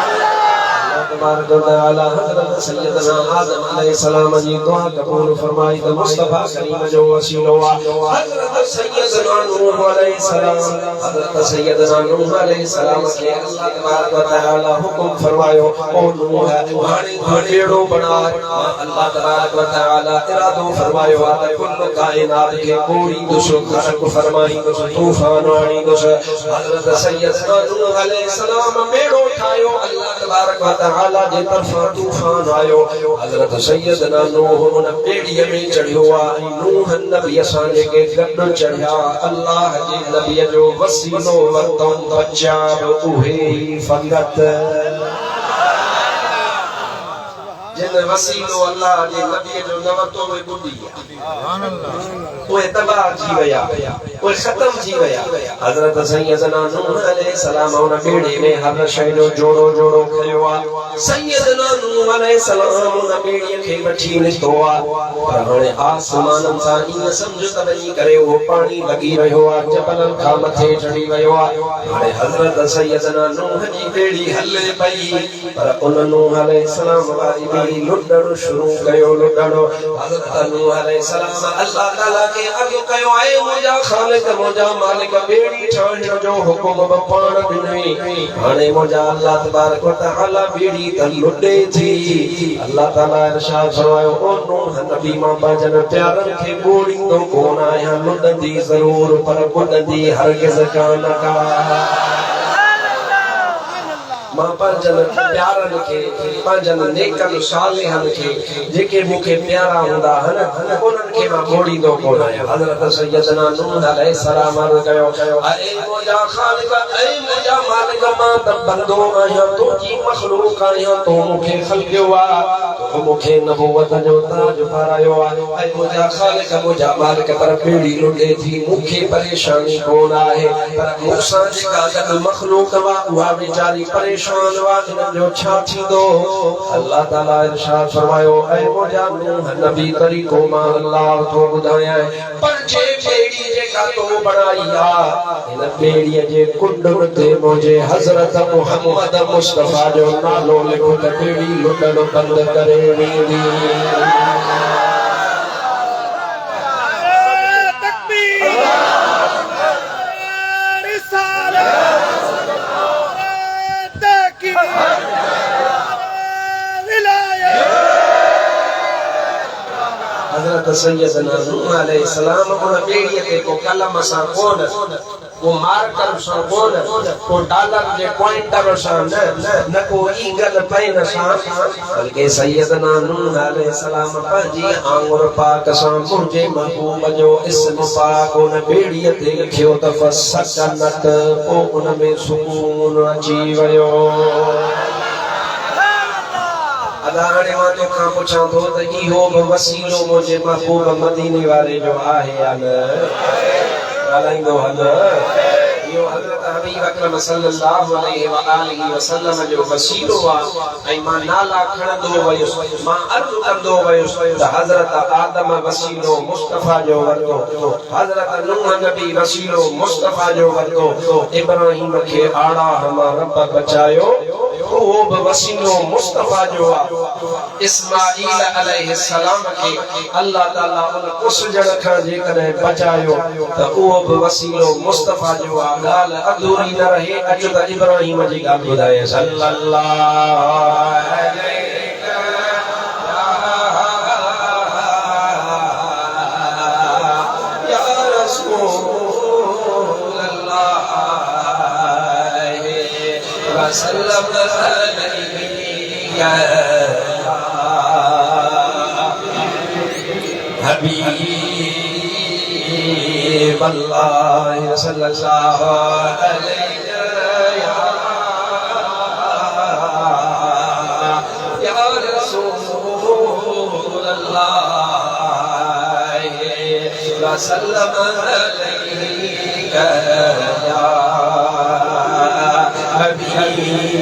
A: तबारक व तआला हज़रत सैयदना आदम अलैहिस्सलाम जी दुआ कबूल फरमाई त मुस्तफा करीम जो वसीलो हज़रत सैयदना नूह अलैहिस्सलाम हज़रत सैयदना नूह अलैहिस्सलाम के अल्लाह तबारक व तआला हुक्म फरमायो ओ नूह हाणे बेड़ो बना अल्लाह तबारक व तआला इरादो फरमायो आ त कुल कायनात के पूरी दुशो खरक फरमाई तूफान आणी दुश हज़रत सैयदना नूह अलैहिस्सलाम बेड़ो ठायो अल्लाह तबारक व तआला जे तरफा तूफान आयो हज़रत सैयदना नूह उन बेड़ीअ में चढ़ियो आ नूह नबी असां जेके गॾु चढ़िया अल्लाह जे नबी जो वसीलो वरतो बचा उहे फक़त जिन वसीलो अल्लाह जे नबी जो न वरतो वे बुधी सुभान अल्लाह उहे तबाह थी विया वो खत्म थी गया हजरत सैयदना नूह अलैहि सलाम उन बेड़ी में हर शय जो जोड़ो जोड़ो खयो आ सैयदना नूह अलैहि सलाम उन बेड़ी खे वठी नितो आ पर हाणे आसमान सां इन समझ त वञी करे वो पानी लगी रहियो आ जबलन खां मथे चढ़ी वियो आ हाणे हजरत सैयदना नूह जी बेड़ी हले पई पर उन नूह अलैहि सलाम वारी बेड़ी लुटण शुरू कयो लुटण हजरत नूह अलैहि सलाम अल्लाह ताला के अॻु कयो आहे मुंहिंजा ख़ालिक मुंहिंजा मालिक बेड़ी ठाहिण जो हुकुम पाण ॾिनई हाणे मुंहिंजा अल्लाह तबारक व तआला बेड़ी त लुटे थी अल्लाह ताला इरशाद फरमायो ओ नूह नबी मां पंहिंजनि प्यारनि खे ॻोड़ींदो कोन आहियां लुटंदी ज़रूर पर ॿुॾंदी हरगिज़ कान का मां पंहिंजनि प्यारनि खे पंहिंजनि नेकनि सालिहनि खे जेके मूंखे प्यारा हूंदा आहिनि उन्हनि खे मां ॿोड़ींदो कोन आहियां हज़रत सैयदना नूह अलैहि सलाम अर्ज़ कयो अरे मुंहिंजा ख़ालिक ऐ मुंहिंजा मालिक मां त बंदो आहियां तुंहिंजी मख़लूक़ आहियां तूं मूंखे ख़लक़ियो आहे तूं मूंखे नबूवत जो ताज पारायो आहे ऐ मुंहिंजा ख़ालिक मुंहिंजा मालिक पर बेड़ी लुटे थी मूंखे परेशानी कोन आहे पर मूंसां जेका गॾु मख़लूक़ वा उहा वीचारी परेशान जो छा थींदो अल्लाह ताला इरशाद फरमायो ऐ मुंहिंजा नूह नबी तरीक़ो मां अल्लाह तो ॿुधायां पर जे बेड़ी जेका तो बणाई आहे इन बेड़ीअ जे कुंड ते मुंहिंजे हज़रत मुहम्मद मुस्तफ़ा जो नालो लिखो त बेड़ी लुटण बंदि करे वेंदी हजरत सैयदना नूह अलैहि सलाम उन बेड़ीअ ते को कलम सां कोन को मार्कर सां कोन को डॉलर जे पॉइंटर सां न को ईगल पेन सां बल्कि सैयदना नूह अलैहि सलाम पंहिंजी आंगुर पाक सां मुंहिंजे महबूब जो इस्म पाक उन बेड़ीअ ते लिखियो त फसकनत पोइ उन में सुकून अची वियो हाणे मां तोखां पुछां थो त इहो बि वसीलो मुंहिंजे महबूब मदीने वारे जो आहे या न ॻाल्हाईंदो हल इहो हज़रत हबीब अकरम सल्लल्लाहु अलैहि व आलिहि वसल्लम जो वसीलो आहे ऐं मां नाला खणंदो वयुसि मां अर्ज़ कंदो वयुसि त हज़रत आदम वसीलो मुस्तफ़ा जो वरितो हज़रत नूह नबी वसीलो मुस्तफ़ा जो वरितो इब्राहिम खे आड़ा हमा रब बचायो वो बि वसीलो मुस्तफ़ा जो आहे इस्माईल अलैहि सलाम खे अल्लाह ताला उन उसजण खां जेकॾहिं बचायो त उहो बि वसीलो मुस्तफ़ा जो आहे ॻाल्हि अधूरी न रहे अचो त इब्राहिम जी ॻाल्हि ॿुधाए सल्लल्लाहु अलैहि वसल्लम हबीब अल्लाह सल्लल्लाहु अलैहि या रसूल अल्लाह वसल्लम अलैका या हबीब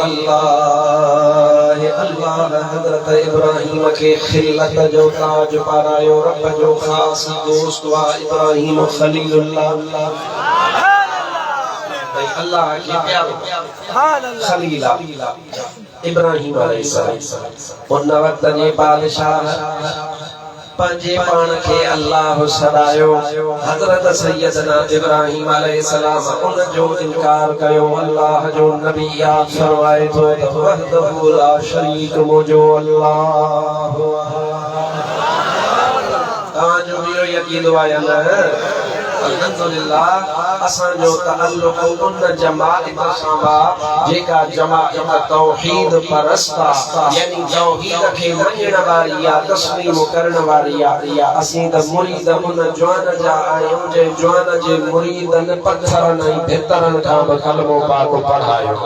A: अल्लाह अल्लाह हज़रत इब्राहिम के खिलत जो ताज पारायो रब जो खास दोस्त वा इब्राहिम खलीलुल्लाह अल्लाह के प्यारो खलील इब्राहिम अलैहिस्सलाम उन वक्त जे बादशाह पंजे पान के अल्लाह सदायो हजरत सैयदना इब्राहिम अलैहिस्सलाम उन जो इनकार कयो अल्लाह जो नबी या फरमाए तो वहदहु ला शरीक मुझो अल्लाह जो भी यकीन आया न अल्हम्दुलिल्लाह असां जो तअल्लुक़ उन जमात सां बा जेका जमात तौहीद परस्ता यानी तौहीद खे मञण वारी या तस्लीम करण वारी या असीं त मुरीद उन जवान जा आहियूं जे जवान जे मुरीदन पत्थरन ऐं भितरन खां बि कलमो पाक पढ़ायो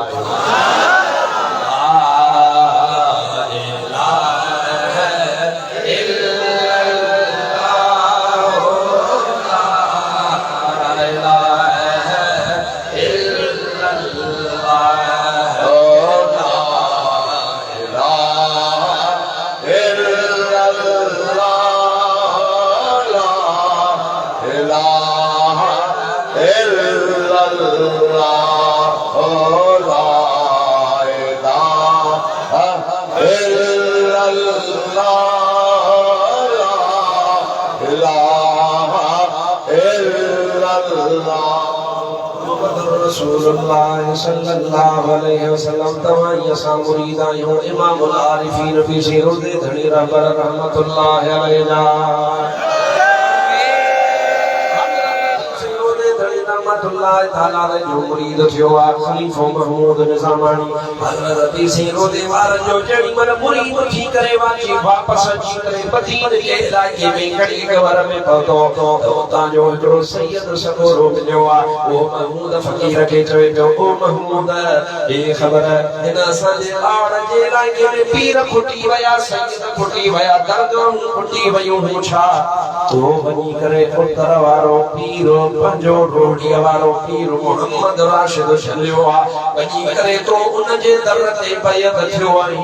A: इलाहा इल्लल्लाह रसूलुल्लाह सल्लल्लाहु अलैहि वसल्लम तवाई असा मुरीद आयो इमामुल आरिफीन फी सिरुदे धनी रबर रहमतुल्लाह अलैना रहमतुल्लाह ताला रे जो मुरीद थियो आ खलीफो महमूद निजामानी हजरत सिरुदे वार जो जड़ी मन मुरीद थी करे वाची वापस अची करे मदीने के इलाके में कड़ी कवर में पहुंचो तो ता जो हिकड़ो सैयद सगोरो मिलियो आ वो महमूद फकीर के चवे पियो ओ महमूद ए खबर हिन असांजे आड़ जे इलाके में पीर खुटी वया सैयद खुटी वया दरगाह खुटी वयो हो छा तो वनी करे उतर वारो पीर पंजो रोडी वारो पीर मोहम्मद राशिद चलियो आ वनी करे तो उन जे दर ते बैत थियो आई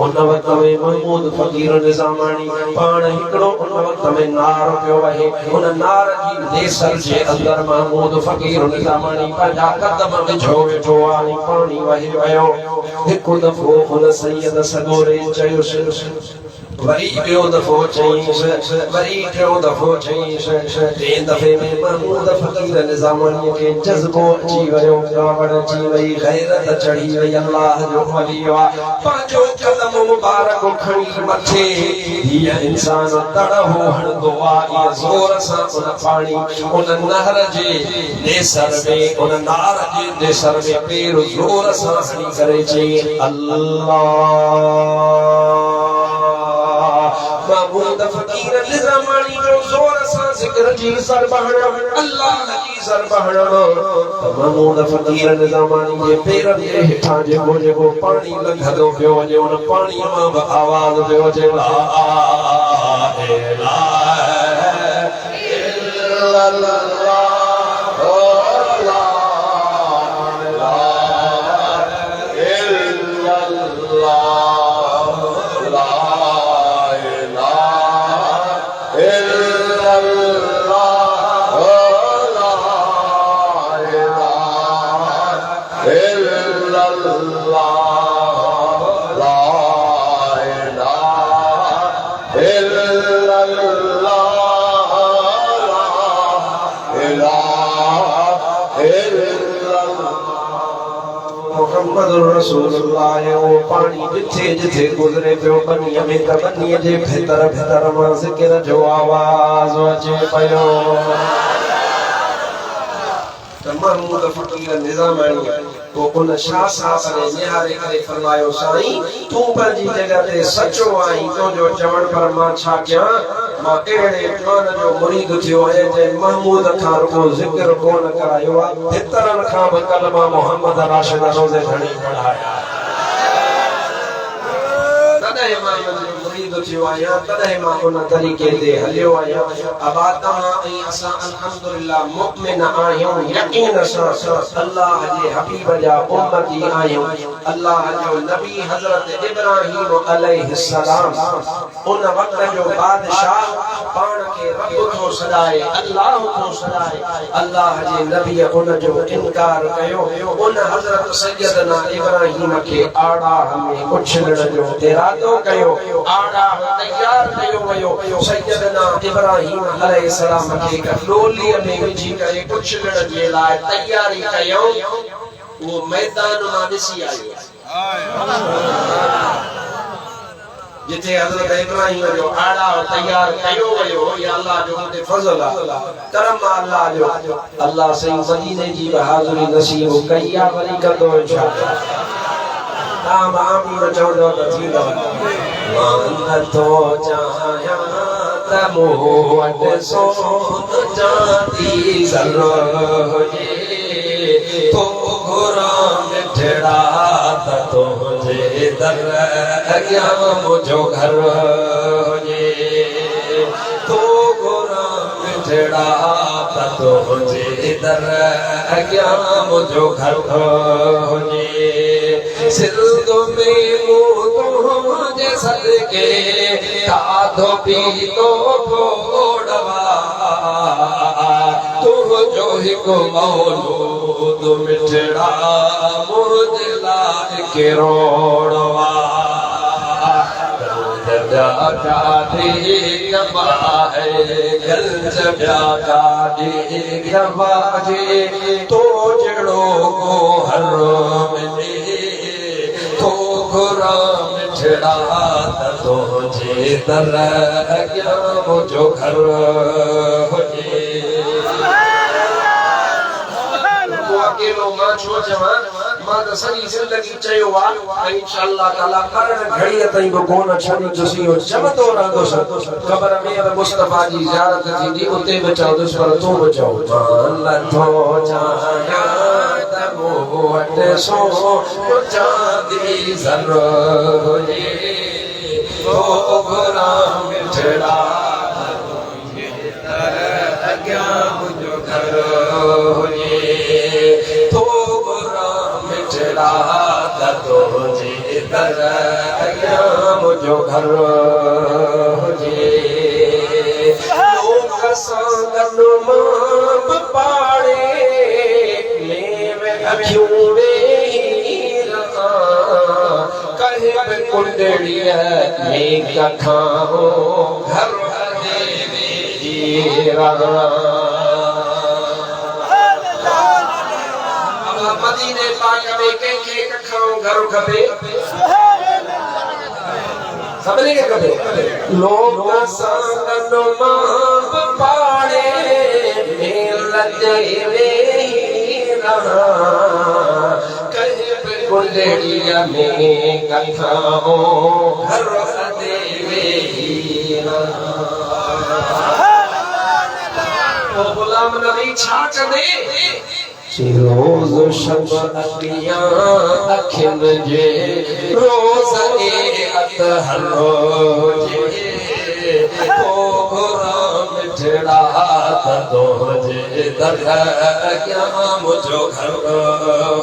A: उन वक्त में महमूद फकीर निजामानी पाण हिकड़ो उन वक्त में नार पियो वहे उन नार जी लेसर जे अंदर महमूद फकीर निजामानी पंहिंजा कदम विझो वेठो आई पाणी वहे वयो हिकु दफ़ो उन सैयद सगोरे चयोसि वरी ॿियो दफ़ो चईंसि वरी टियों दफ़ो चईंसि टे दफ़े में महमूद फकीर निज़ामानीअ खे जज़्बो अची वियो कावड़ अची वई गैरत चढ़ी वई अल्लाह जो वली आ पंहिंजो कदम मुबारक खणी मथे हीअ इंसान तड़हो हणंदो आ इहा ज़ोर सां उन पाणी उन नहर जे नेसर में उन नार जे नेसर में पेर ज़ोर सां हणी करे चई अल्लाह महमूद फकीर निज़ामानी जो ज़ोर सां ज़िक्र जी सरबहण अल्लाह जी सरबहण महमूद फकीर निज़ामानी जे पेरनि जे हेठां जेको पाणी लंघंदो पियो वञे उन पाणीअ मां बि आवाज़ पियो अचे ला इलाहा इल्लल्लाह रसूलुल्लाह वो पानी जिथे जिथे गुजरे पियो बनीअ में त बनीअ जे भीतर भीतर मां ज़िक्र जो आवाज़ अचे पियो त महमूद फकीर निज़ामानी वो उन शाह साहब ने निहारे करे फरमायो साईं तू पंहिंजी जगह ते सचो आई तुंहिंजो चवण पर मां छा कयां मां अहिड़े मान जो मुरीद थियो आहे जंहिं महमूद खां रुगो ज़िक्र कोन करायो आहे हितरनि खां बि कलमा मोहम्मद राशिद रोज़े घणी पढ़ाया तॾहिं मां मुरीद थियो आहियां तॾहिं मां उन तरीक़े ते हलियो आहियां आबाद तव्हां ऐं असां अल्हम्दुलिल्लाह मुमिन आहियूं यकीन सां अल्लाह जे हबीब जा उम्मती आहियूं अल्लाह जो नबी हज़रत इब्राहीम अलैहिस्सलाम उन वक्त जो बादशाह पाण खे रब थो सॾाए अल्लाह थो सॾाए अल्लाह जे नबी उन जो इनकार कयो उन हज़रत सैयदना इब्राहीम खे आड़ा में उछलण जो इरादो कयो आड़ा तैयार कयो वियो सैयदना इब्राहीम अलैहिस्सलाम खे डोलीअ में विझी करे उछलण जे लाइ तैयारी कयो वो मैदान मां ॾिसी आयो जिथे हज़रत इब्राहीम जो आड़ा तैयार कयो वियो या अल्लाह जो ते फज़ल करम अल्लाह जो अल्लाह सही मदीने जी बहादुरी नसीब कई आ वरी कंदो इंशाअल्लाह ताम आमीन चवंदो त थींदो मान तो चाहिया त मोह वट सो चांदी ज़रो हुजे तो घुरा मिठड़ा त तुंहिंजे दर अॻियां मुंहिंजो घर हुजे तो घुरा मिठड़ा त तुंहिंजे दर अॻियां मुंहिंजो घर हुजे सिंध में तुंहिंजे सदके खाधो पीतो घोड़वा तुंहिंजो हिकु मौलूद मिठड़ा मुंहिंजे लाइ किरोड़वा तो जड़ो को हर मिले तो गुराम छड़ा तो जे दर जो घर अकेलो मां छो चवां मां त सॼी ज़िंदगी चयो आहे इंशाअल्लाह ताला करण घड़ीअ ताईं बि कोन छॾींदुसि इहो चवंदो रहंदुसि क़बर में बि मुस्तफ़ा जी ज़ियारत थींदी उते बि चवंदुसि पर तूं बि चओ नथो चाहियां त मूं वटि सो चांदी ज़र हुजे तो गुलाम मिठड़ा अॻियां मुंहिंजो घर हुजे तो गुलाम मिठड़ा तुंहिंजे दर अॻियां मुंहिंजो घर हुजे लोक सां गॾु मां बि पाड़े में अखियूं वेही रहां कहे बि कुंडड़ीअ में कखां घर मदीने पाक में कंहिंखे कखां घर खपे सभिनी खे खपे लोक सां गॾु मां पाड़े में लॼे वेही रहां कहे बि कुंडड़ीअ में कखां घर वेही रहां गुलाम नबी छा कंदे रोज़ शब अखियां अखियुनि जे रोज़ अतहर हुजे ओ गुलाम मिठड़ा तुंहिंजे दर अॻियां मुंहिंजो घर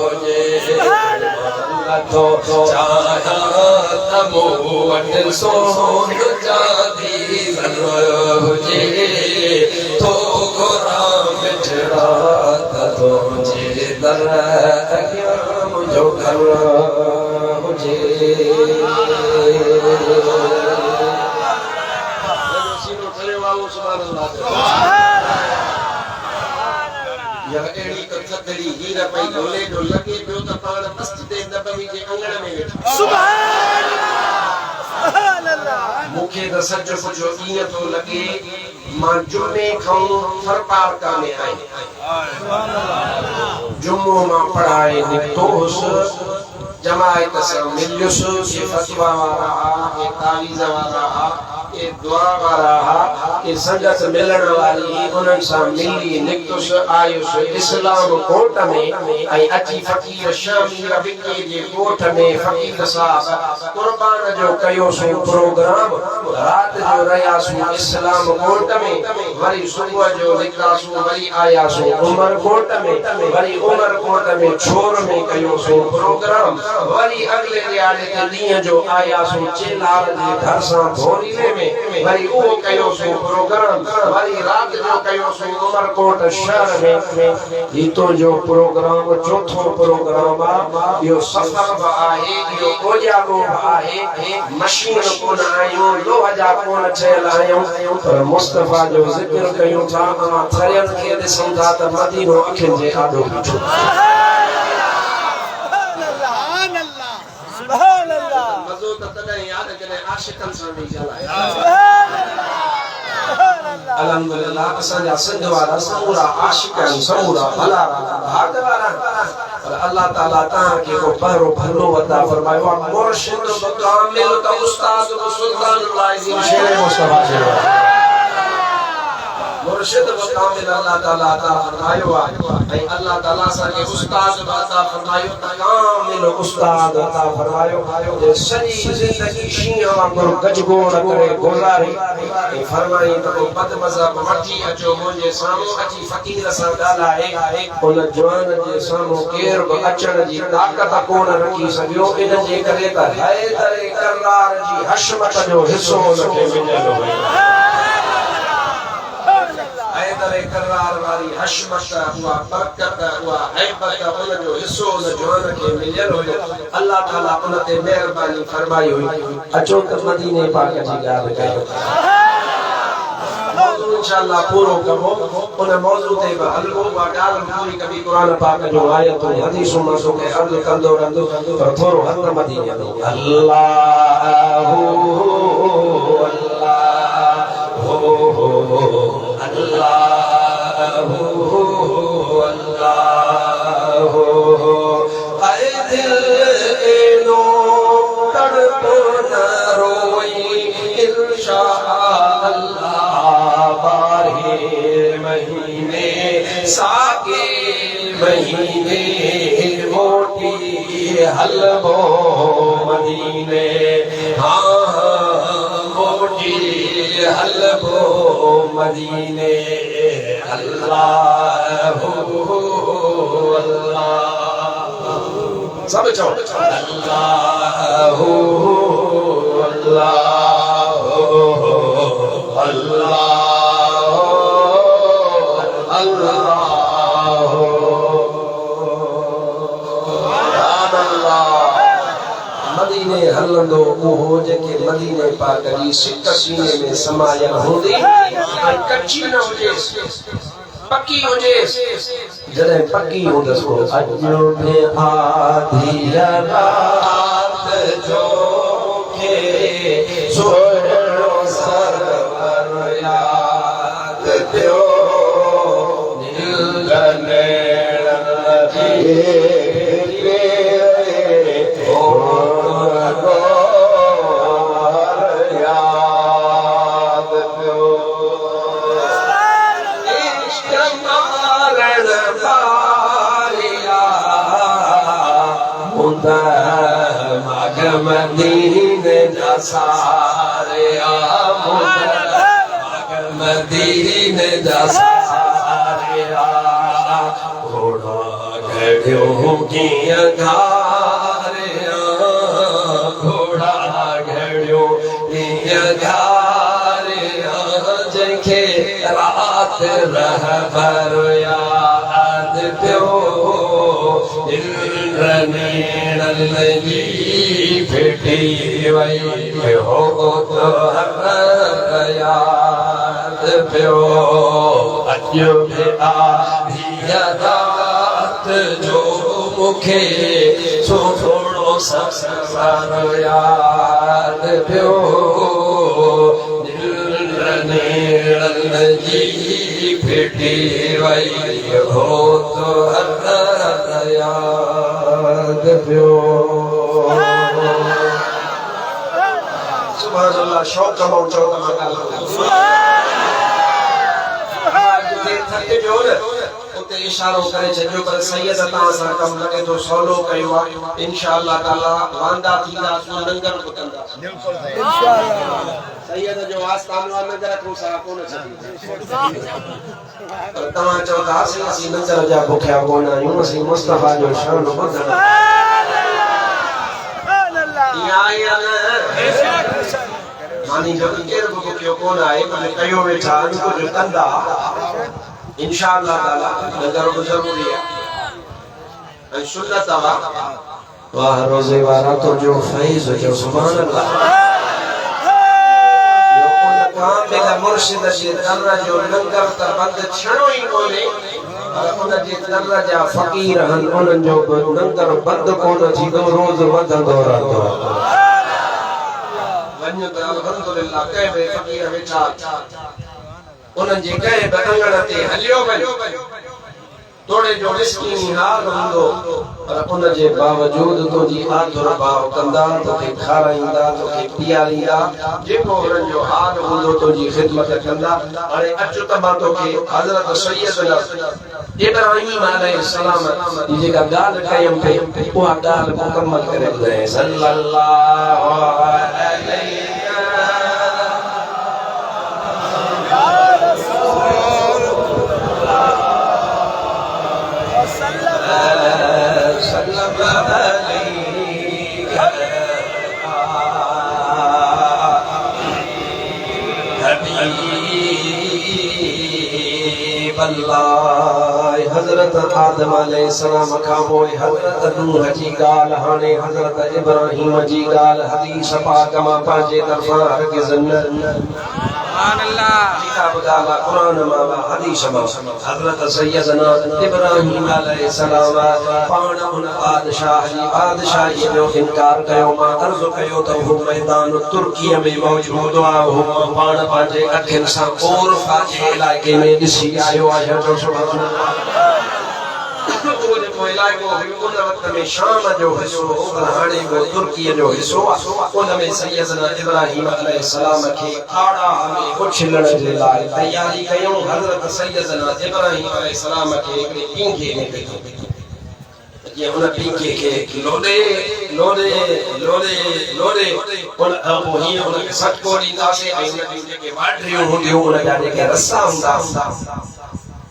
A: हुजे नथो चाहियां त मूं वटि सोन चांदी ज़र हुजे तो गुलाम मिठड़ा तुंहिंजे दर अॻियां मुंहिंजो घर हुजे यह एड़ी कथकड़ी हीरा पई ढोले जो लगे पियो त पाण मस्जिद नबवी जे अंगण में वेठा सुभान अल्लाह मूंखे त सच पुछो ईअं थो लॻे मां जुमे खां फरपारका में आहियां जुमो मां पढ़ाए निकितोसि जमायत सां मिलियुसि ये फतवा वारा ये तावीज़ वारा ये दुआ वारा ये संगत मिलण वाली उन्हनि सां मिली निकितुसि आयुसि इस्लाम कोट में ऐं अची फ़कीर शामी रबिके जे कोठ में फ़कीर साहब कुर्बान जो कयोसीं प्रोग्राम राति जो रहियासीं इस्लाम कोट में वरी सुबुह जो निकितासीं वरी आयासीं उमर कोट में वरी उमर कोट में छोर में कयोसीं प्रोग्राम वरी अगले ॾियारे ते ॾींहं जो आयासीं चेलार जे घर सां भोरीले में वरी उहो कयोसीं प्रोग्राम वरी राति जो कयोसीं उमरकोट शहर में गीतो जो प्रोग्राम चौथो प्रोग्राम आहे इहो सफ़र बि आहे इहो कोजारो बि आहे मशीन कोन आहियूं लोह जा कोन ठहियल आहियूं पर मुस्तफ़ा जो ज़िक्र कयूं था थरियनि खे ॾिसूं था त मदीनो अखियुनि जे आॾो बीठो मज़ो त तॾहिं यादि कॾहिं आशिक़नि सां वेही ॻाल्हाए अल्हम्दुलिल्लाह असांजा सिंध वारा समूरा आशिक़ आहिनि समूरा भला भाग वारा पर अल्लाह ताला तव्हांखे को पहिरो भलो अता फरमायो आहे मुर्शिद बि कामिल त उस्ताद बि सुल्तानुल्लाह ज़ी शेर मुस्तफा चयो मुर्शिद बि कामिल अल्लाह ताला अता फरमायो आहे ऐं अल्लाह ताला असांखे उस्ताद बि अता फरमायो त कामिल उस्ताद अता फरमायो जे सॼी ज़िंदगी शींहं वांगुरु गजगोड़ करे गुज़ारी ऐं फरमाई त को बदमज़हब वठी अचो मुंहिंजे साम्हूं अची फ़कीर सां ॻाल्हाए उन जवान जे साम्हूं केर बि अचण जी ताक़त कोन रखी सघियो इन जे करे त हैदर करार जी हशमत जो हिसो उनखे मिलियल हुयो हैदर करार वारी हशमत हुआ बरकत हुआ हैबत उन जो हिस्सो उन जवान के मिलियल हो अल्लाह ताला उन ते मेहरबानी फरमाई हुई अचो त मदीने पाक जी ॻाल्हि कयो मौजू इंशाअल्लाह पूरो कबो उन मौजू ते हलबो वा ॻाल्हि पूरी कभी कुरान पाक जो आयतूं हदीसूं मां के अर्ज़ कंदो रहंदो पर थोरो हथ मदीने में अल्लाहु सागे महीने मोटी हलबो मदीने हाँ मोटी हलबो मदीने अल्लाह सब चो अल्लाह अल्लाह मदीने हलंदो उहो जेके मदीने पाक जी सिक सीने में समायल हूंदी कच्ची न हुजे पक्की हुजे जॾहिं पक्की हूंदसि को अॼु में आधी रात जो खे सोहणो सरवर याद थियो मदीने जा सारे मदीने जा सारे घोड़ा घड़ियो कीअं घारे घोड़ा घड़ियो कीअं घारे जंहिंखे रात रहबर याद पियो फिटी वई हो तो याद पियो अॼु बि आधी रात जो मूंखे सो थोरो ससुर याद पियो जी फिटी वई हो तो याद पियो सुभान अल्लाह शौक़ मां चओ त मां ॻाल्हि जो उते इशारो करे छॾियो पर सैयद तव्हां सां कमु लॻे थो सवलो कयो आहे इंशाअल्लाह ताला वांदा थींदा लंगर पुटंदा इंशाअल्लाह सैयद जो आस्थानो नगर को सा कोन छॾी पर तव्हां चओ था असीं नगर जा बुखिया कोन आहियूं असीं मुस्तफा जो शान ॿुधण मानी जो केर बि बुखियो कोन आहे पर कयो वेठा कुझु कंदा इंशाअल्लाह ताला नगर ज़रूरी है सुन्नत वाह रोज़े वारा तो जो फैज़ जो सुभान अल्लाह यो कोन कामिल मुर्शिद जे दर जो लंगर त बंद छणो ई कोने पर उन जे दर जा फकीर हन उन जो लंगर बंद कोन थींदो रोज़ वधंदो रहंदो वञ त अल्हम्दुलिल्लाह कह बे फकीर वेठा उन जे कहे बंगण ते हलियो वञो तोड़े जो मिस्कीन हाल हूंदो पर उन जे बावजूद तो जी आदर भाव कंदा तोखे खाराईंदा तोखे पीआरींदा जेको उन जो हाल हूंदो तो जी खिदमत कंदा हाणे अचो त मां तोखे हज़रत सैयद इब्राहिम अलैहिस्सलाम जी जेका ॻाल्हि कयमि पई उहा ॻाल्हि मुकमल करे ॿुधाए सल्लल्लाहु अलैहि अल्लाह हजरत आदम अलैहिस्सलाम खां पोइ हजरत नूह जी ॻाल्हि हाणे हजरत इब्राहिम जी ॻाल्हि हदीस पाक मां पंहिंजे तरफ़ां हरगिज़ न सुभान अल्लाह किताब ॻाल्हि क़ुरान मां हदीस मां हजरत सैयदना इब्राहिम अलैहिस्सलाम पाण हुन बादशाह जी बादशाही जो इनकार कयो मां अर्ज़ कयो त हू मैदान तुर्कीअ में मौजूद आहे हू पाण पंहिंजे अखियुनि सां ओरफा जे इलाइक़े में ॾिसी आयो आहे जो सुभान अल्लाह इलाइक़ो उन वक़्त में शाम जो हिस्सो पर हाणे वो तुर्कीअ जो हिस्सो उन में सैयदना इब्राहिम अलैहिस्सलाम खे आड़ा में उछलण जे लाइ तयारी कयूं हज़रत सैयदना इब्राहिम अलैहिस्सलाम खे हिकिड़े पींघे में कयूं ये उन पींघे खे लोॾे लोॾे लोॾे लोॾे उन हीअं उनखे सटको ॾींदासीं ऐं उन जूं जेके वाढरियूं हूंदियूं उन जा जेके रसा हूंदा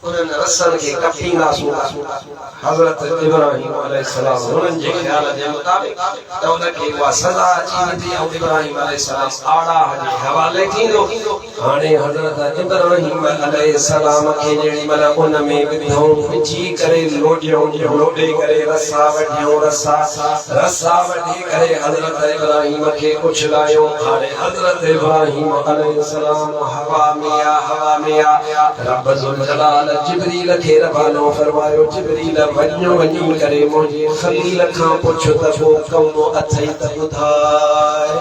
A: उन्हनि रसनि खे कपींदासूं हज़रत इब्राहिम अलैहिस्सलाम उन्हनि जे ख़्याल जे मुताबिक़ त उनखे उहा सज़ा अची वेंदी ऐं इब्राहिम अलैहिस्सलाम आड़ा जे हवाले थींदो हाणे हज़रत इब्राहिम अलैहिस्सलाम खे जेॾी महिल उन में विधऊं विझी करे लोॾे करे रसा वढियूं रसा वढी करे हज़रत इब्राहिम खे उछलायूं हाणे हज़रत इब्राहिम अलैहिस्सलाम हवा में रब ज़ुल जलाल जिब्रील खे रवानो फरमायो जिब्रील वञी करे मुंहिंजे खलील खां पुछ त को कमु अथई त ॿुधाए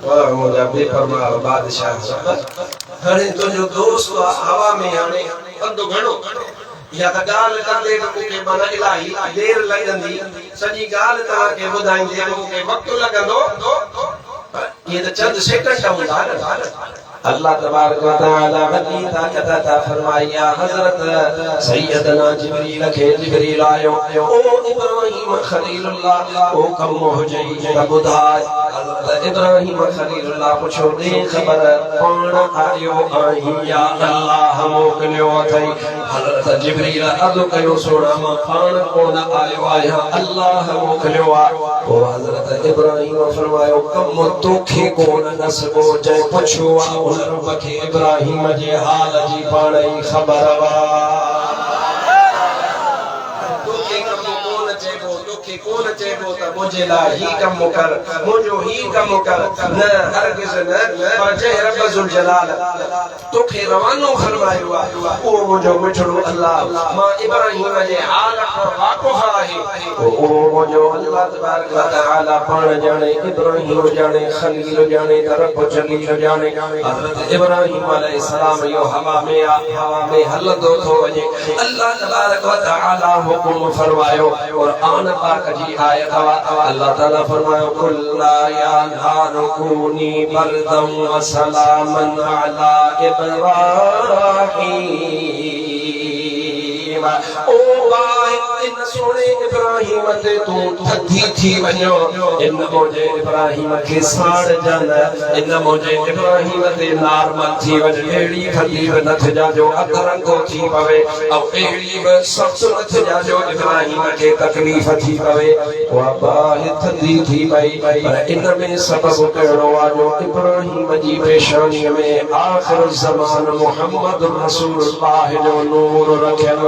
A: वाह मुंहिंजा बेपरवाह बादशाह हाणे तुंहिंजो दोस्त हवा में हाणे पंधु घणो या त ॻाल्हि कंदे त मूंखे माना इलाही देर लॻंदी सॼी ॻाल्हि तव्हांखे ॿुधाईंदे मूंखे वक़्तु लॻंदो ये तो चंद सेकंड हूंदा न अल्लाह तबारक व तआला वदी ताकत अता फरमाया हजरत सैयदना जिब्रील आयो ओ इब्राहिम खलीलुल्लाह ओ कम हो जई त बुधाय हजरत इब्राहिम खलीलुल्लाह पुछो दे खबर कौन आयो आही या अल्लाह मोकलियो अथई हजरत जिब्रील अर्ज़ कयो सोना मां पाण कोन आयो आहियां अल्लाह मोकलियो आ ओ हजरत इब्राहिम फरमायो कम तोखे कोन नसबो जै पुछो रब के इब्राहिम जे हाल जी पाण ई ख़बर वा तोखे कम कोन चइबो त मुंहिंजे लाइ ही कम कर मुंहिंजो ही कम कर न हरगिज़ न पर जंहिं रब ज़ुल जलाल तोखे रवानो फरमायो आहे उहो मुंहिंजो मिठड़ो अल्लाह मां इब्राहिम जे हाल खां वाक़ुफ़ आहे उहो मुंहिंजो अल्लाह तबारक व तआला पाण ॼाणे इब्राहिम ॼाणे खलील ॼाणे रब जलील ॼाणे हज़रत इब्राहिम अलैहिस्सलाम इहो हवा में हलंदो थो वञे अल्लाह तबारक व तआला हुकुम फरमायो क़ुरान पाक जी आयत अल्लाह ताला फरमायो कुल्ला या नारु कूनी बरदम व सलामन अला इब्राहिम ओ भाई इन सोने इब्राहिम ते तू थधी थी वञो इन मुझे इब्राहिम के साड़ जाना इन मुझे इब्राहिम ते नारमल थी वञ एड़ी थधी न थ जाजो अधरंगो थी पवे औ एड़ी सख्त न थ जाजो इब्राहिम के तकलीफ थी पवे वा बाहि थधी थी पई पर इन में सबब कहिड़ो आहे इब्राहिम जी पेशानी में आखिर ज़मान मुहम्मद रसूलुल्लाह जो नूर रखियल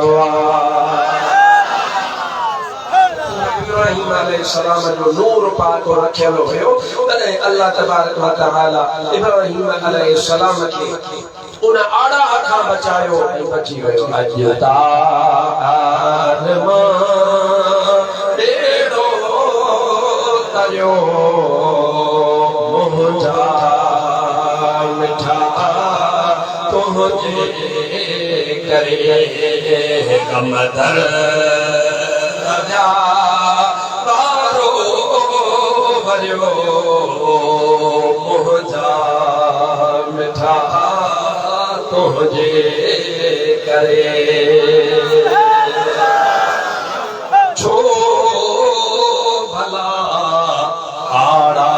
A: इब्राहिम अलैहिस्सलाम जो नूर पाक रखियल हुयो तॾहिं अल्लाह तबारक व तआला इब्राहिम अलैहिस्सलाम खे उन आड़ा खां बचायो ऐं बची वियो अॼु तार मां ॾेढो तरियो मुंहिंजा मिठा तुंहिंजे करे कम दर मुंहिंजा मिठा तुंहिंजे करे छो भला आड़ा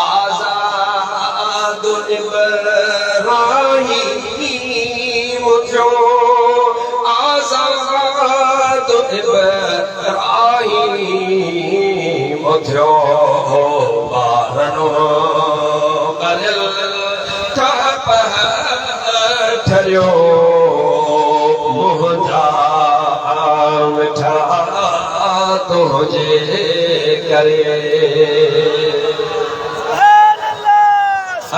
A: आज़ाद इब्राहिम जो आज़ाद इब्राहिम थियो बारनो करियल ठरियो मुंहिंजा मिठा तुंहिंजे करे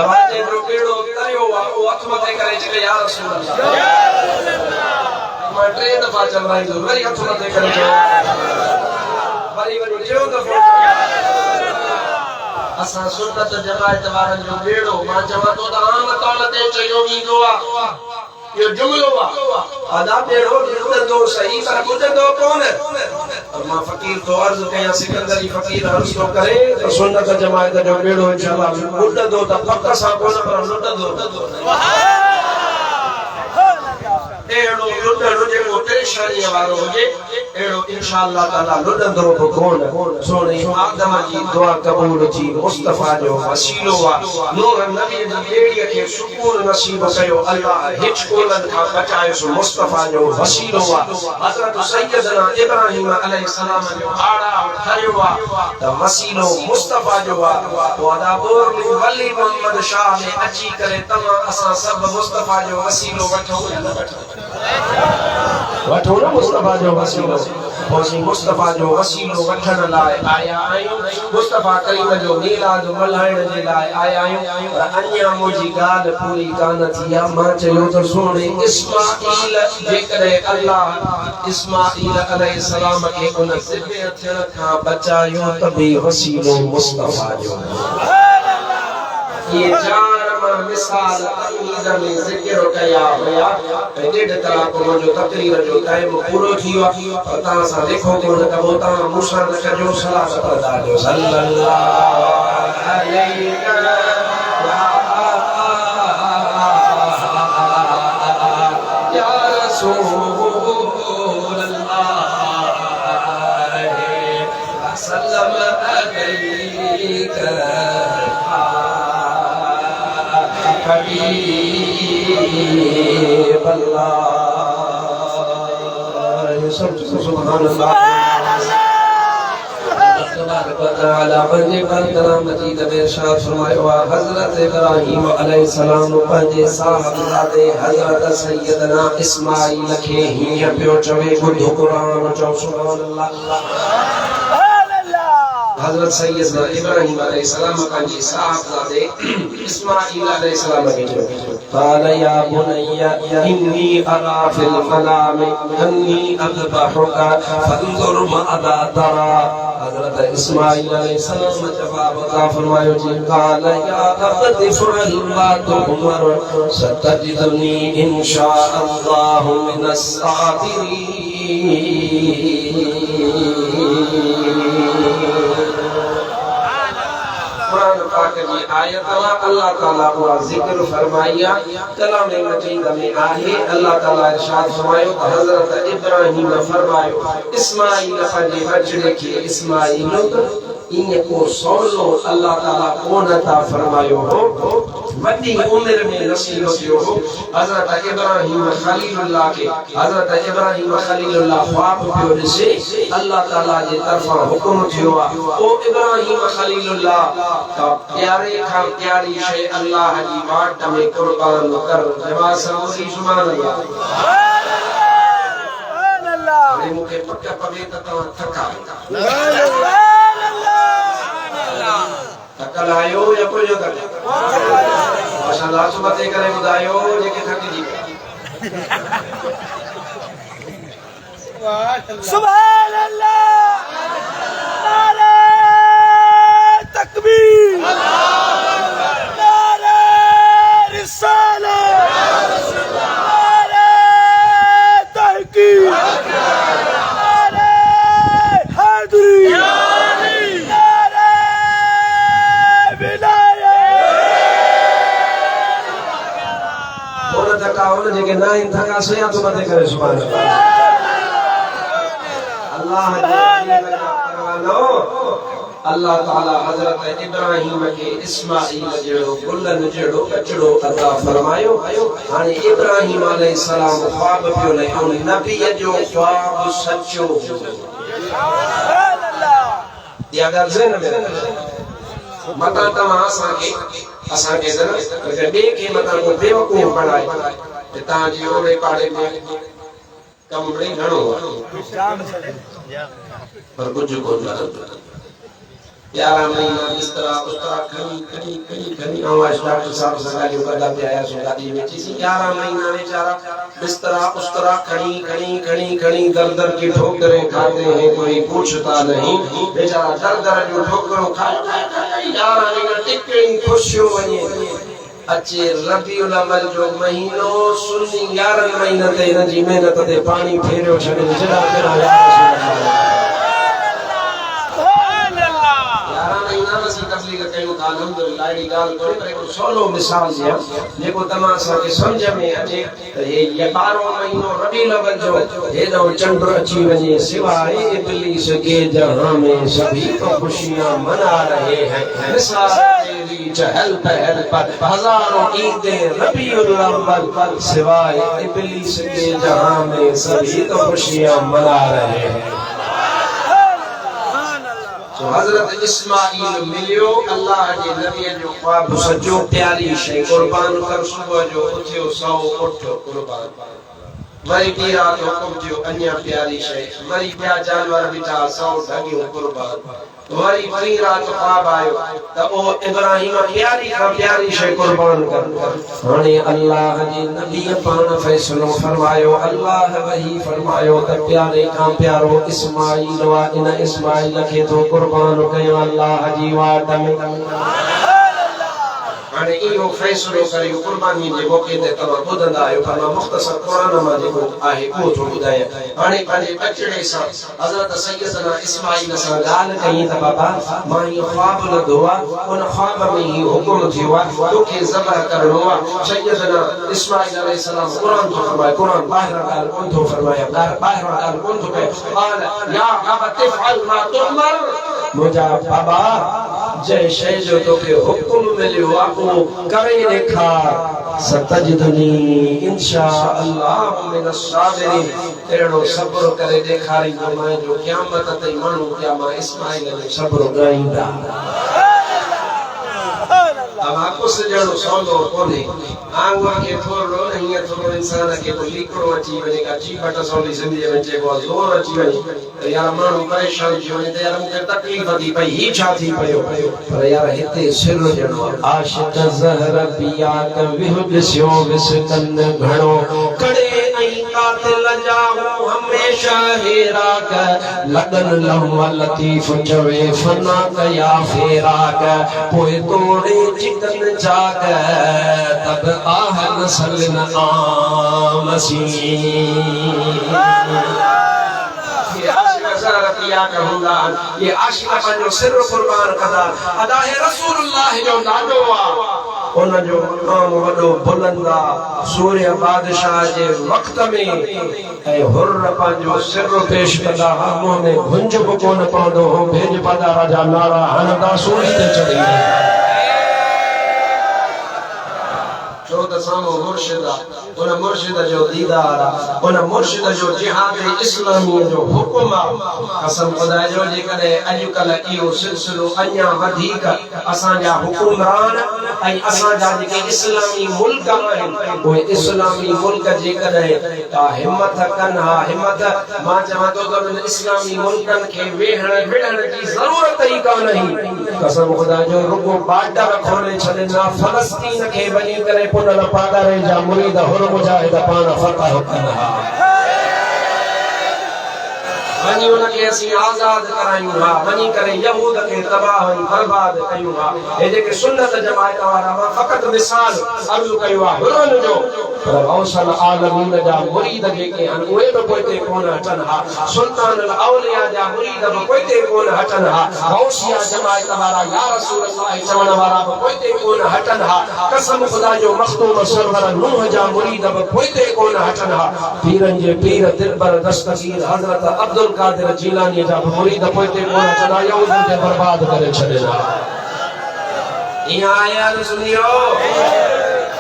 A: आवाज़ जो बेड़ो तरियो आहे उहो हथ मथे करे चवे या रसूल अल्लाह मां 3 दफ़ा चवंदो वरी हथ मथे करे चयो वरी चयो दफ़ो असां सुन्नत जमात वारनि जो बेड़ो मां चवां थो त आम तौर ते चयो वेंदो आहे यो जुमलो आहे आदा बेड़ो ॿुधंदो सही पर ॿुधंदो कोन और मां फ़कीर तो अर्ज़ कयां सिकंदरी फ़कीर अर्ज़ तो करे तो सुन्नत जमात जो बेड़ो इंशाअल्लाह ॿुधंदो त पक सां कोन पर लुटंदो एड़ो लुटणो जेको परेशानी वारो हुजे एड़ो इंशाअल्लाह ताला लुटंदो बि कोन सोने आदम जी दुआ क़बूल थी मुस्तफा जो वसीलो वा नूह नबी जी बेड़ीअ खे सुकून नसीब कयो अल्लाह हिच कोलनि खां बचायो सो मुस्तफा जो वसीलो वा हज़रत सैयदना इब्राहिम अलैहिस्सलाम जो आड़ा ठरियो वा त वसीलो मुस्तफा जो वा तो अदा बोर में वली मोहम्मद शाह में अची करे तमाम असां सब मुस्तफा जो वसीलो वठो वठो न मुस्तफा जो वसीलो ओसी मुस्तफा जो वसीलो वठण लाइ आया आहियूं मुस्तफा करीम जो मीलाद मल्हाइण जे लाइ आया आहियूं पर अञा मुंहिंजी ॻाल्हि पूरी कान थी आहे मां चयो त सुणे इस्माईल जेकॾहिं अल्लाह इस्माईल अलैहिस्सलाम खे उन ज़िबे थियण खां बचायो त बि वसीलो मुस्तफा जो ये चार मिसाल तकरीर में जिक्र कया हुआ 1.5 कलाक जो तकरीर जो टाइम पूरो थी वियो और तव्हां सां देखो कोन त वो तव्हां मूंसां न कजो सलात अदा जो सल्लल्लाहु अलैहि या रसूल अल्लाह सल्लम अलैका हबीब अल्लाह सुभान अल्लाह तबारक व तआला पंजे बरकराम मजीद में इरशाद फरमायो हजरत इब्राहिम अलैहिस्सलाम पंजे साहबजादे हजरत सैयदना इस्माईल खे हीअं पियो चवे ॿुधो क़ुरान चओ सुभान अल्लाह हजरत सैयदना इब्राहिम अलैहिस्सलाम पंजे साहबजादे इस्माईल अलैहिस्सलाम खे चयो قال يا بني إني أرى في المنام أني أذبحك فانظر ماذا ترى حضرت إسماعيل عليه السلام جواب فرمایا جی قال يا أبت افعل ما تؤمر ستجدني إن شاء الله من الصابرين आयत अल्लाह ताला को जिक्र फरमाया कलाम मजीद में आहे अल्लाह ताला इरशाद फरमायो हजरत इब्राहिम फरमायो इस्माईल पंहिंजे बचड़े खे इस्माईल इन को सोलो अल्लाह ताला कोन था फरमायो हो वडी उम्र में नसीब थियो हो हजरत इब्राहिम खलीलुल्लाह के हजरत इब्राहिम खलीलुल्लाह ख्वाब पियो ॾिसे अल्लाह ताला जे तरफां हुकुम थियो आ ओ इब्राहिम खलीलुल्लाह का प्यारे खां प्यारी शे अल्लाह जी वाट में कुर्बान कर जवाब समझी सुभान अल्लाह सुभान अल्लाह हाणे मूंखे पक पवे त तव्हां थका सुभान अल्लाह थकल आयो या कोई जो कर माशाअल्लाह सुबह करे ॿुधायो जेके थकिजी
B: सुभान अल्लाह नारे तकबीर नारे रिसालत नारे तहकीक नारे हैदरी नारे विलायत
A: ओन थका ओन जेके ना इन थका सया तो मते करे सुभान अल्लाह अल्लाह ताला हजरत इब्राहिम के इस्माईल जेड़ो गुलन जेड़ो कचड़ो अता फरमायो हाने इब्राहिम अलैहिस्सलाम ख्वाब पियो ले उन नबी जो ख्वाब सच्चो सुभान अल्लाह या ॻाल्हि ज़हन में मता तव्हां असां खे असां के न बे के मता को बेवकूफ बनाए ता जी ओड़े पाड़े में कम बड़ी घणो पर कुछ को ना 11 महीना इस तरह उस तरह खनी आवाज डॉक्टर साहब से गाड़ी कदा पे आया सो गाड़ी में चीज 11 महीना बेचारा बिस्तरा उस तरह खनी दर की ठोकरें खाते हैं कोई पूछता नहीं बेचारा दर जो ठोकरों खाए 11 महीना टिके खुशियों वने अच्छे रबीउल अव्वल जो महीनो सुन्नी 11 महीना ते इन जी मेहनत ते पानी फेरियो छड़े जड़ा तेरा या अल्हम्दुलिल्लाह दी गाल कोई पर एक सोलो मिसाल दिया जेको तमा सा के समझ में अचे ये 12 महीनो रबीउल अव्वल जो हेदो चंद्र अची वने सिवाय इब्लीस के जहां में सभी तो खुशियां मना रहे हैं मिसाल तेरी चहल पहल पर हजारों ईदें रबीउल अव्वल सिवाय इब्लीस के जहां में सभी तो खुशियां मना रहे हैं तो हजरत इस्माइल मिलियो अल्लाह जे नबी जो ख्वाब सजो प्यारी शे कुर्बान कर सुबह जो उठियो सौ उठो कुर्बान वरी की रात हुकुम थियो अन्या प्यारी शे वरी प्या जानवर बिठा सौ ढगियो कुर्बान वरी वरी रात ख्वाब आयो त ओ इब्राहिम प्यारी शे कुर्बान कर हाने अल्लाह जे नबी पान फैसलो फरमायो अल्लाह वही फरमायो त प्यारे का प्यारो इस्माइल वा इन इस्माइल के तो कुर्बान कयो अल्लाह जी वाट में हाने इहो फैसलो करियो कुर्बानी जे मौके ते तमा बुधंदा आयो पर मुख्तसर कुरान में जेको आहे को थो बुधाया हाने पंहिंजे बचड़े सां हजरत सैयदना इस्माइल सां गाल कई त बाबा मां यो ख्वाब लदो आ उन ख्वाब में ही हुकुम थियो आ तोखे ज़बह करणो आ सैयदना इस्माइल अलैहि सलाम कुरान तो फरमाए कुरान बाहर गाल कोन थो फरमाया बाहर गाल कोन थो कहे قال या अब तफअल मा तुमर मुजा बाबा जय शय जो तोखे हुकुम मिलियो आ करे देखा सतजदनी इंशाअल्लाह मिन अस्साबिरीन एड़ो सब्र करे देखारी जो मैं जो क़यामत ते मानू क्या मैं इस्माइल ने सब्र गाइंदा अब आपको से जड़ो सौलो कोने आंगवा के थोरो नहीं थोरो इंसान के तो लिखो अची बनेगा जी बट सौली जिंदगी में जे बहुत जोर अची बनी यार मानू परेशान जो ने यार मुझे तकलीफ दी भाई ही छा थी पयो पर यार हिते सिर जड़ो आशिक जहर पिया क विहबिस्यो विसकन घणो कड़े आई कातिल जाओ हमेशा हेरा क लगन लहवा लतीफ चवे फना कया फेरा क पोए तोड़े चिकन जाग तब आह नसल न आमसी ये आशिक पंहिंजो सिर कुर्बान कदा अदा है रसूलुल्लाह जो नालो आ उन जो मकाम वडो बुलंदा सूर्य बादशाह जे वक्त में ए हुर्र पंहिंजो सिर पेश कदा मुंह में गुंज को कोन पवंदो हो भेज पदा राजा नारा हनदा सूरी ते चढ़ी सामो मुर्शिदा उन मुर्शिद जो दीदार उन मुर्शिद जो जिहाद इस्लामी जो हुकुम कसम खुदा जो जे कदे अजकल इहो सिलसिलो अन्या वधीक असा जा हुकुमरान आई असा जा जे इस्लामी मुल्क आहिन वो इस्लामी मुल्क जे कदे हिम्मत कन हा हिम्मत मां चवा तो इस्लामी मुल्कन के वेहण विड़न की जरूरत ही नहीं कसम खुदा जो रुगो बाडर खोले छले ना फलस्तीन के बनी करे पुनल पादारे जा मुरीद हुर मुजाहिद पान फतह कन्हा वनी उनके असी आजाद करायूं हा वनी करे यहूद के तबाह बर्बाद कयूं हा ए जेके सुन्नत जमात वाला फकत मिसाल अर्ज कयो हा हुरन जो पर औसल आलमीन जा मुरीद जेके अन उहे बि पोइते कोन हटन हा सुल्तान अल औलिया जा मुरीद बि पोइते कोन हटन हा गौसिया जमात वाला या रसूल अल्लाह चवण वाला बि पोइते कोन हटन हा कसम खुदा जो मखतूम सरवर नूह जा मुरीद बि पोइते कोन हटन हा पीरन जे पीर दिलबर दस्तगीर हजरत अब्दुल कादिर जीलानी जा मुरीद पोइते कोन हटन यहूद के बर्बाद करे छडेला इहा आया सुनियो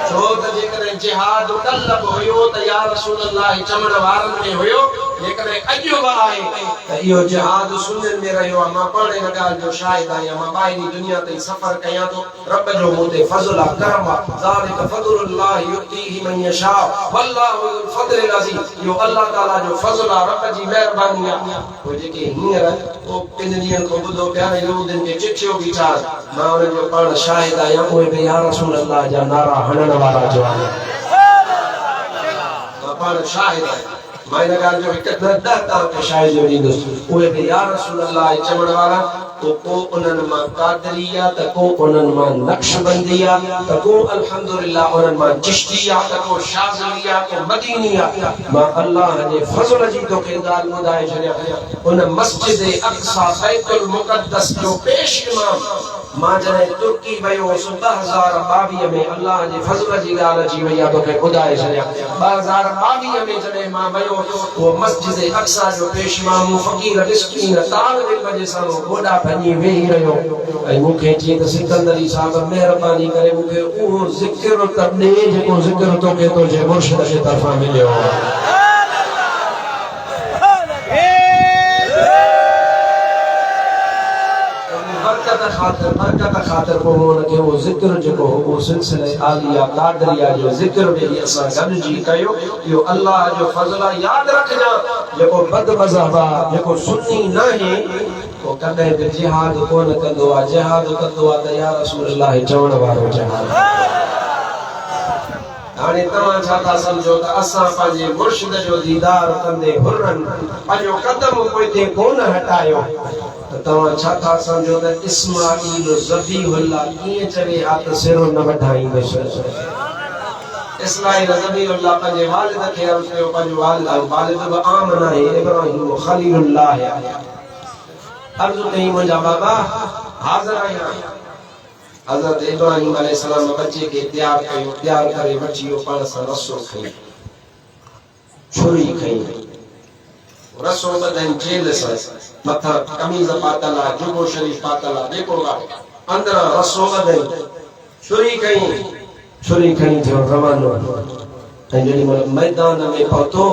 A: छो त जेकर जिहाद तलब होयो त या रसूल अल्लाह चमन वारन में होयो जेकॾहिं अॼु बि आहे त इहो जिहाद सुन्नत में रहियो आहे। मां पाण हिन ॻाल्हि जो शाहिद आहियां। मां ॿाहिरी दुनिया ताईं सफ़र कयां थो, रब जो मूं ते फज़ल आहे, करम आहे। ज़ालिक फ़ज़लुल्लाह युतीही मन यशा वल्लाहु ज़ुल फ़ज़लिल अज़ीम। इहो अल्लाह ताला जो फज़ल आहे, रब जी महिरबानी आहे। उहे जेके हींअर टिनि ॾींहंनि खां ॿुधो पिया यहूदियुनि खे चिठियूं बीठा, मां उन्हनि जो पाण शाहिद आहियां। उहे बि या रसूल अल्लाह जा नारा हणण वारा जो आहिनि। मां पाण शाहिद आहियां। मां हिन ॻाल्हि जो हिकु ॾह तव्हांखे शाहिद ॾींदुसि। उहे बि या रसूल अल्लाह चवण वारा। तो को उन्हनि मां कादरी आहे, त को उन्हनि मां नक्शबंदी आहे, त को अल्हम्दुलिल्लाह उन्हनि मां चिश्ती आहे, त को शाज़िली आहे, को मदीनी आहे। मां अल्लाह जे फज़ल जी तोखे ॻाल्हि ॿुधाए छॾियां। उन मस्जिद अक़सा बैतुल मुक़द्दस जो पेश इमाम मां जॾहिं तुर्की वियो हुउसि 2022 में, अल्लाह जे फज़ल जी ॻाल्हि अची वई आहे, तोखे ॿुधाए छॾियां। 2022 में जॾहिं मां वियो उहो मस्जिद अक़सा जो पेश इमाम फ़क़ीर मिस्कीन तालिब जे साम्हूं गोॾा भञी वेही रहियो ऐं मूंखे चई त सिकंदरी साहिब महिरबानी करे मूंखे उहो ज़िक्र त ॾे जेको ज़िक्र तोखे तुंहिंजे मुर्शिद जे तरफ़ां मिलियो। बरकत ख़ातिर पोइ हुनखे उहो ज़िक्र जेको हो उहो सिलसिले आलिया कादरिया जो ज़िक्र बि असां गॾिजी कयो। इहो अल्लाह जो फज़ल आहे। यादि रखजां, जेको बदमज़हब आहे, जेको सुन्नी न आहे, उहो कॾहिं बि जिहाद कोन कंदो आहे। जिहाद कंदो आहे त या रसूल अल्लाह चवण वारो जिहाद। हाणे तव्हां छा था सम्झो त असां पंहिंजे मुर्शिद जो दीदार कंदे हुरन पंहिंजो कदम पोइते कोन हटायो। तव्हां छा था सम्झो त इस्माईल ज़बीहुल्लाह कीअं चवे हा त सिरो न वधाईंदुसि। इस्माईल ज़बीहुल्लाह पंहिंजे वालिद खे अर्ज़ कयो, पंहिंजो वालिद बि आम न आहे, इब्राहिम ख़लीलुल्लाह आहे। अर्ज़ कई मुंहिंजा बाबा हाज़िर आहियां। हज़रत इब्राहिम अलैहिस्सलाम बच्चे खे तैयार कयो, तैयार करे वठी वियो, पाण सां रसो खई, छुरी खई, रसो बदन जेल सां, मथा कमीज़ पातल आहे, जुबो शरीफ पातल आहे, जेको आहे अंदरां रसो बदन, छुरी खई थियो रवानो। ऐं जेॾी महिल मैदान में पहुतो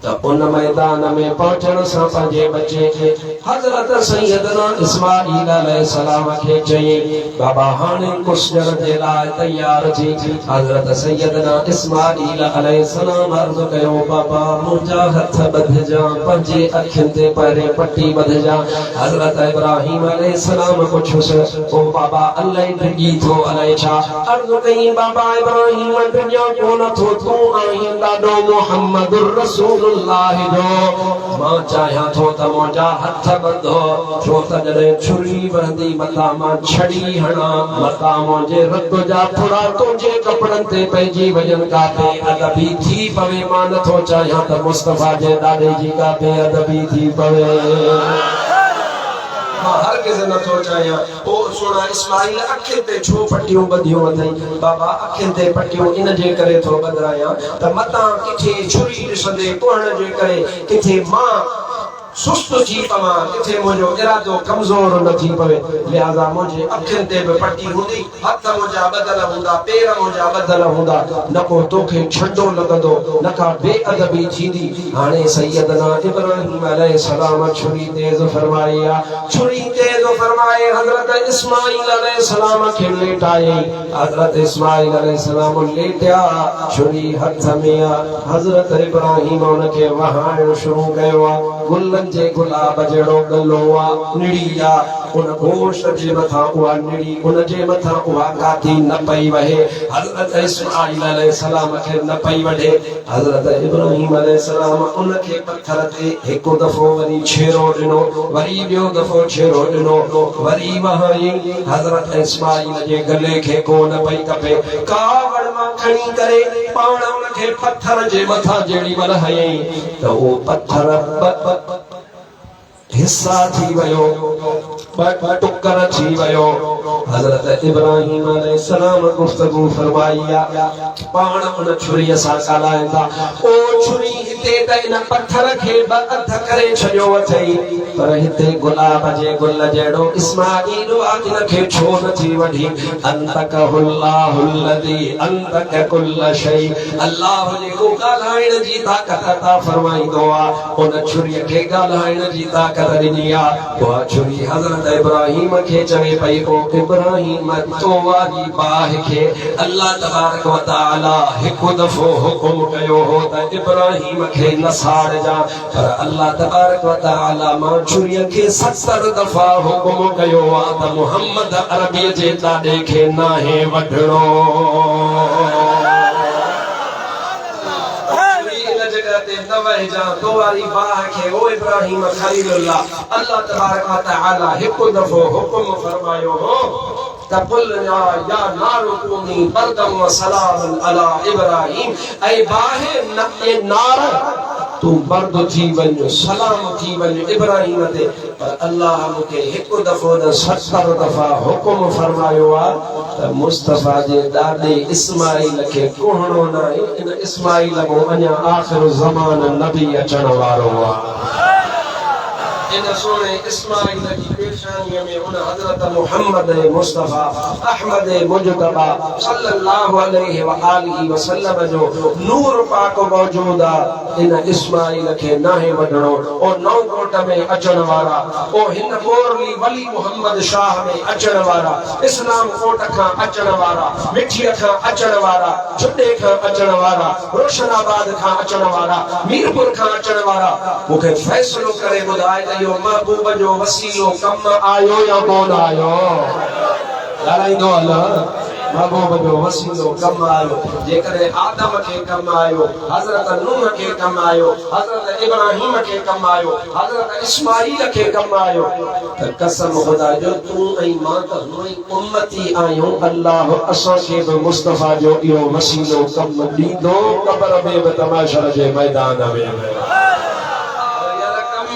A: त उन मैदान में पहुचण सां पंहिंजे बच्चे खे हज़रत सैयदना इस्माईल अलैहिस्सलाम खे चई, बाबा हाणे कुशर जे लाइ तयार थी। हज़रत सैयदना इस्माईल अलैहिस्सलाम अर्ज़ कयो, बाबा मुंहिंजा हथ ॿधजा, पंहिंजे अखियुनि ते पहिरें पटी ॿधजा। हज़रत इब्राहिम अलैहिस्सलाम पुछियुसि, ओ बाबा अलाए डिॼी थो अलाए छा? अर्ज़ कई, बाबा इब्राहिम डिॼो कोन थो, तूं आहीं ॾाढो मुहम्मदुर रसूल मां चाहियां थो त मुंहिंजा हथ ॿधो, छो त जॾहिं छुरी वहंदी मथां मां छड़ी हणा, मथां मुंहिंजे रत जा फुड़ा तुंहिंजे कपड़नि ते पइजी वञनि, का बेअदबी थी पवे। मां नथो चाहियां त मुस्तफ़ा जे ॾाॾे जी का बेअदबी थी पवे। मां हरगिज़ नथो चाहियां। ओ सोना इस्माईल अखियुनि ते छो पटियूं ॿधियूं अथई? बाबा अखियुनि ते पटियूं इन जे करे थो ॿधायां त मतां किथे छुरी ॾिसंदे कुहण जे करे किथे मां सुस्त थी पवां, किथे मुंहिंजो इरादो कमज़ोर न थी पवे। लिहाज़ा मुंहिंजे अखियुनि ते बि पटी हूंदी, हथ मुंहिंजा ॿधल हूंदा, पेर मुंहिंजा ॿधल हूंदा, न को तोखे छंडो लॻंदो, न का बेअदबी थींदी। हाणे सैयदना इब्राहिम अलैहिस्सलाम छुरी तेज़ फरमाई आहे, छुरी तेज़ फरमाए हज़रत इस्माईल अलैहिस्सलाम खे लेटाई। हज़रत इस्माईल अलैहिस्सलाम लेटिया, छुरी हथ में आहे। हज़रत इब्राहिम उनखे वहाइणु शुरू कयो आहे। गुलनि जे गुलाब जहिड़ो गलो आहे, निड़ी आहे, उन गोश्त जे मथां उहा निड़ी, उन जे मथां उहा काती न पई वहे। हज़रत इस्माईल अलैहिस्सलाम खे न पई वढे। हज़रत इब्राहिम अलैहिस्सलाम उनखे पत्थर ते हिकु दफ़ो वरी छेड़ो ॾिनो, वरी ॿियो दफ़ो छेड़ो ॾिनो, वरी वहाई। हज़रत इस्माईल जे गले खे को न पई कपे। कावड़ मां खणी करे पाण उनखे पत्थर जे मथां जेॾी महिल हयईं त उहो पत्थर हिस्सा थी वयो टुकर थी वयो हजरत इब्राहिम अलैहिस्सलाम गुफ्तगू फरमाइया पाण उन छुरीअ सां ॻाल्हाईंदा ओ छुरी हिते त इन पत्थर खे अध करे छॾियो अथई पर हिते गुलाब जे गुल जहिड़ो इस्माईल इन खे छो नथी वठी अंतकहुल्लाहुल्लज़ी अंतक कुल्ल शै अल्लाह जेको ॻाल्हाइण जी ताक़त अता फरमाईंदो आहे उन छुरीअ खे ॻाल्हाइण जी ताक़त ॾिनी आहे उहा छुरी हज़रत इब्राहिम खे चवे पई ओ इब्राहिम तो वारी बाह खे अल्लाह तबारक व तआला हिकु दफ़ो हुकुम कयो हो त इब्राहिम खे न साड़जा पर अल्लाह तबारक व तआला मां छुरीअ खे 70 दफ़ा हुकुम कयो आहे त मुहम्मद अरबीअ जे ॾाॾे खे नाहे वढणो तुम्हारी बाह के ओ इब्राहिम खलीलुल्लाह अल्लाह तबारक व तआला हिकु दफ़ो हुकुम फरमायो हो तकुल या नारु कूनी बरदम व सलाम अला इब्राहिम ऐ बाहे न नार तू बर्द थी वञ सलाम थी वञ इब्राहिम ते पर अल्लाह मूंखे हिकु दफ़ो न 70 दफ़ा हुकुम फरमायो आहे त मुस्तफ़ा जे ॾाॾे इस्माईल खे कोहणो न आहे इन इस्माईल को अञा आख़िर ज़मान नबी अचण वारो आहे इन सोने इस्माईल की पेशानी में उन हजरत मुहम्मद मुस्तफा अहमद मुजतबा सल्लल्लाहु अलैहि व आलिहि वसल्लम जो नूर पाक मौजूद आहे इन इस्माईल के नाहे वढणो ओ नौकोट में अचण वारा ओ हिन बोरली वली मोहम्मद शाह में अचण वारा इस्लाम कोट खां अचण वारा मिठीअ खां अचण वारा जुडे खां अचण वारा रोशनाबाद खां अचण वारा मीरपुर खां अचण वारा मूंखे फैसलो करे ॿुधाए यो महबूब जो वसीलो कम आयो या कोन आयो ॻाल्हाईंदो अल्लाह महबूब जो वसीलो कम आयो जेकरे आदम के कम आयो हजरत नूह के कम आयो हजरत इब्राहिम के कम आयो हजरत इस्माईल के कम आयो त कसम खुदा जो तू ऐं मां त हुई उम्मती आयो अल्लाह असां के भी मुस्तफा जो इहो वसीलो कम ॾींदो क़ब्र में भी तमाशा जे मैदान में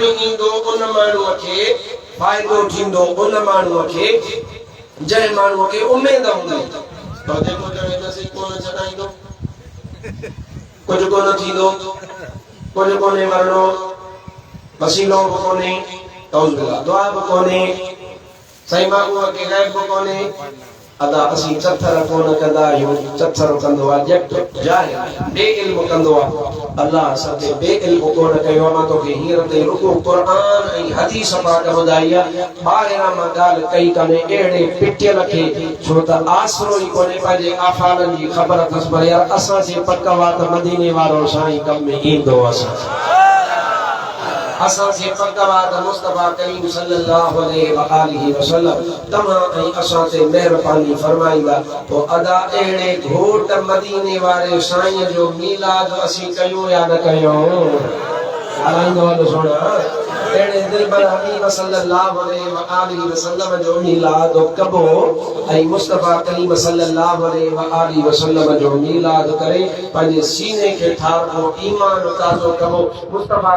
A: ईंदो उन माण्हूअ खे फ़ाइदो थींदो उन माण्हूअ खे जंहिं माण्हूअ खे उमेद हूंदी त जेको चवे नसीब कोन छॾाईंदो कुझु कोन थींदो कुझु कोन्हे मरणो वसीलो बि कोन्हे तौज़ दुआ बि कोन्हे साईं महबूब खे ग़ैब बि कोन्हे अदा असीं चथर कोन कंदा आहियूं चथर कंदो आहे जट जाहिल बे इल्म कंदो आहे अल्लाह असांखे बे इल्म कोन कयो मां तोखे हींअर ते रुको क़ुर ऐं हदीस पाक ॿुधाई आहे ॿाहिरां मां ॻाल्हि कई कान्हे अहिड़े पिटियल खे छो त आसरो ई कोन्हे पंहिंजे आफ़ालनि जी ख़बर अथसि पर यार असांजे पक वा त मदीने वारो साईं कम में ईंदो असां से पकवाद मुस्तफा करीम सल्लल्लाहु अलैहि व आलिहि वसल्लम तमा ऐं असां ते मेहरबानी फरमाईंदा तो अदा अहिड़े घोट मदीने वारे साईं जो मीलाद असीं कयूं या न कयूं हलाईंदो हलो सोना अहिड़े दिलबर हबीब सल्लल्लाहु अलैहि व आलिहि वसल्लम जो मीलाद कबो ऐं मुस्तफा करीम सल्लल्लाहु अलैहि व आलिहि वसल्लम जो मीलाद करे पंहिंजे सीने खे ठारबो ईमान ताज़ो कबो मुस्तफा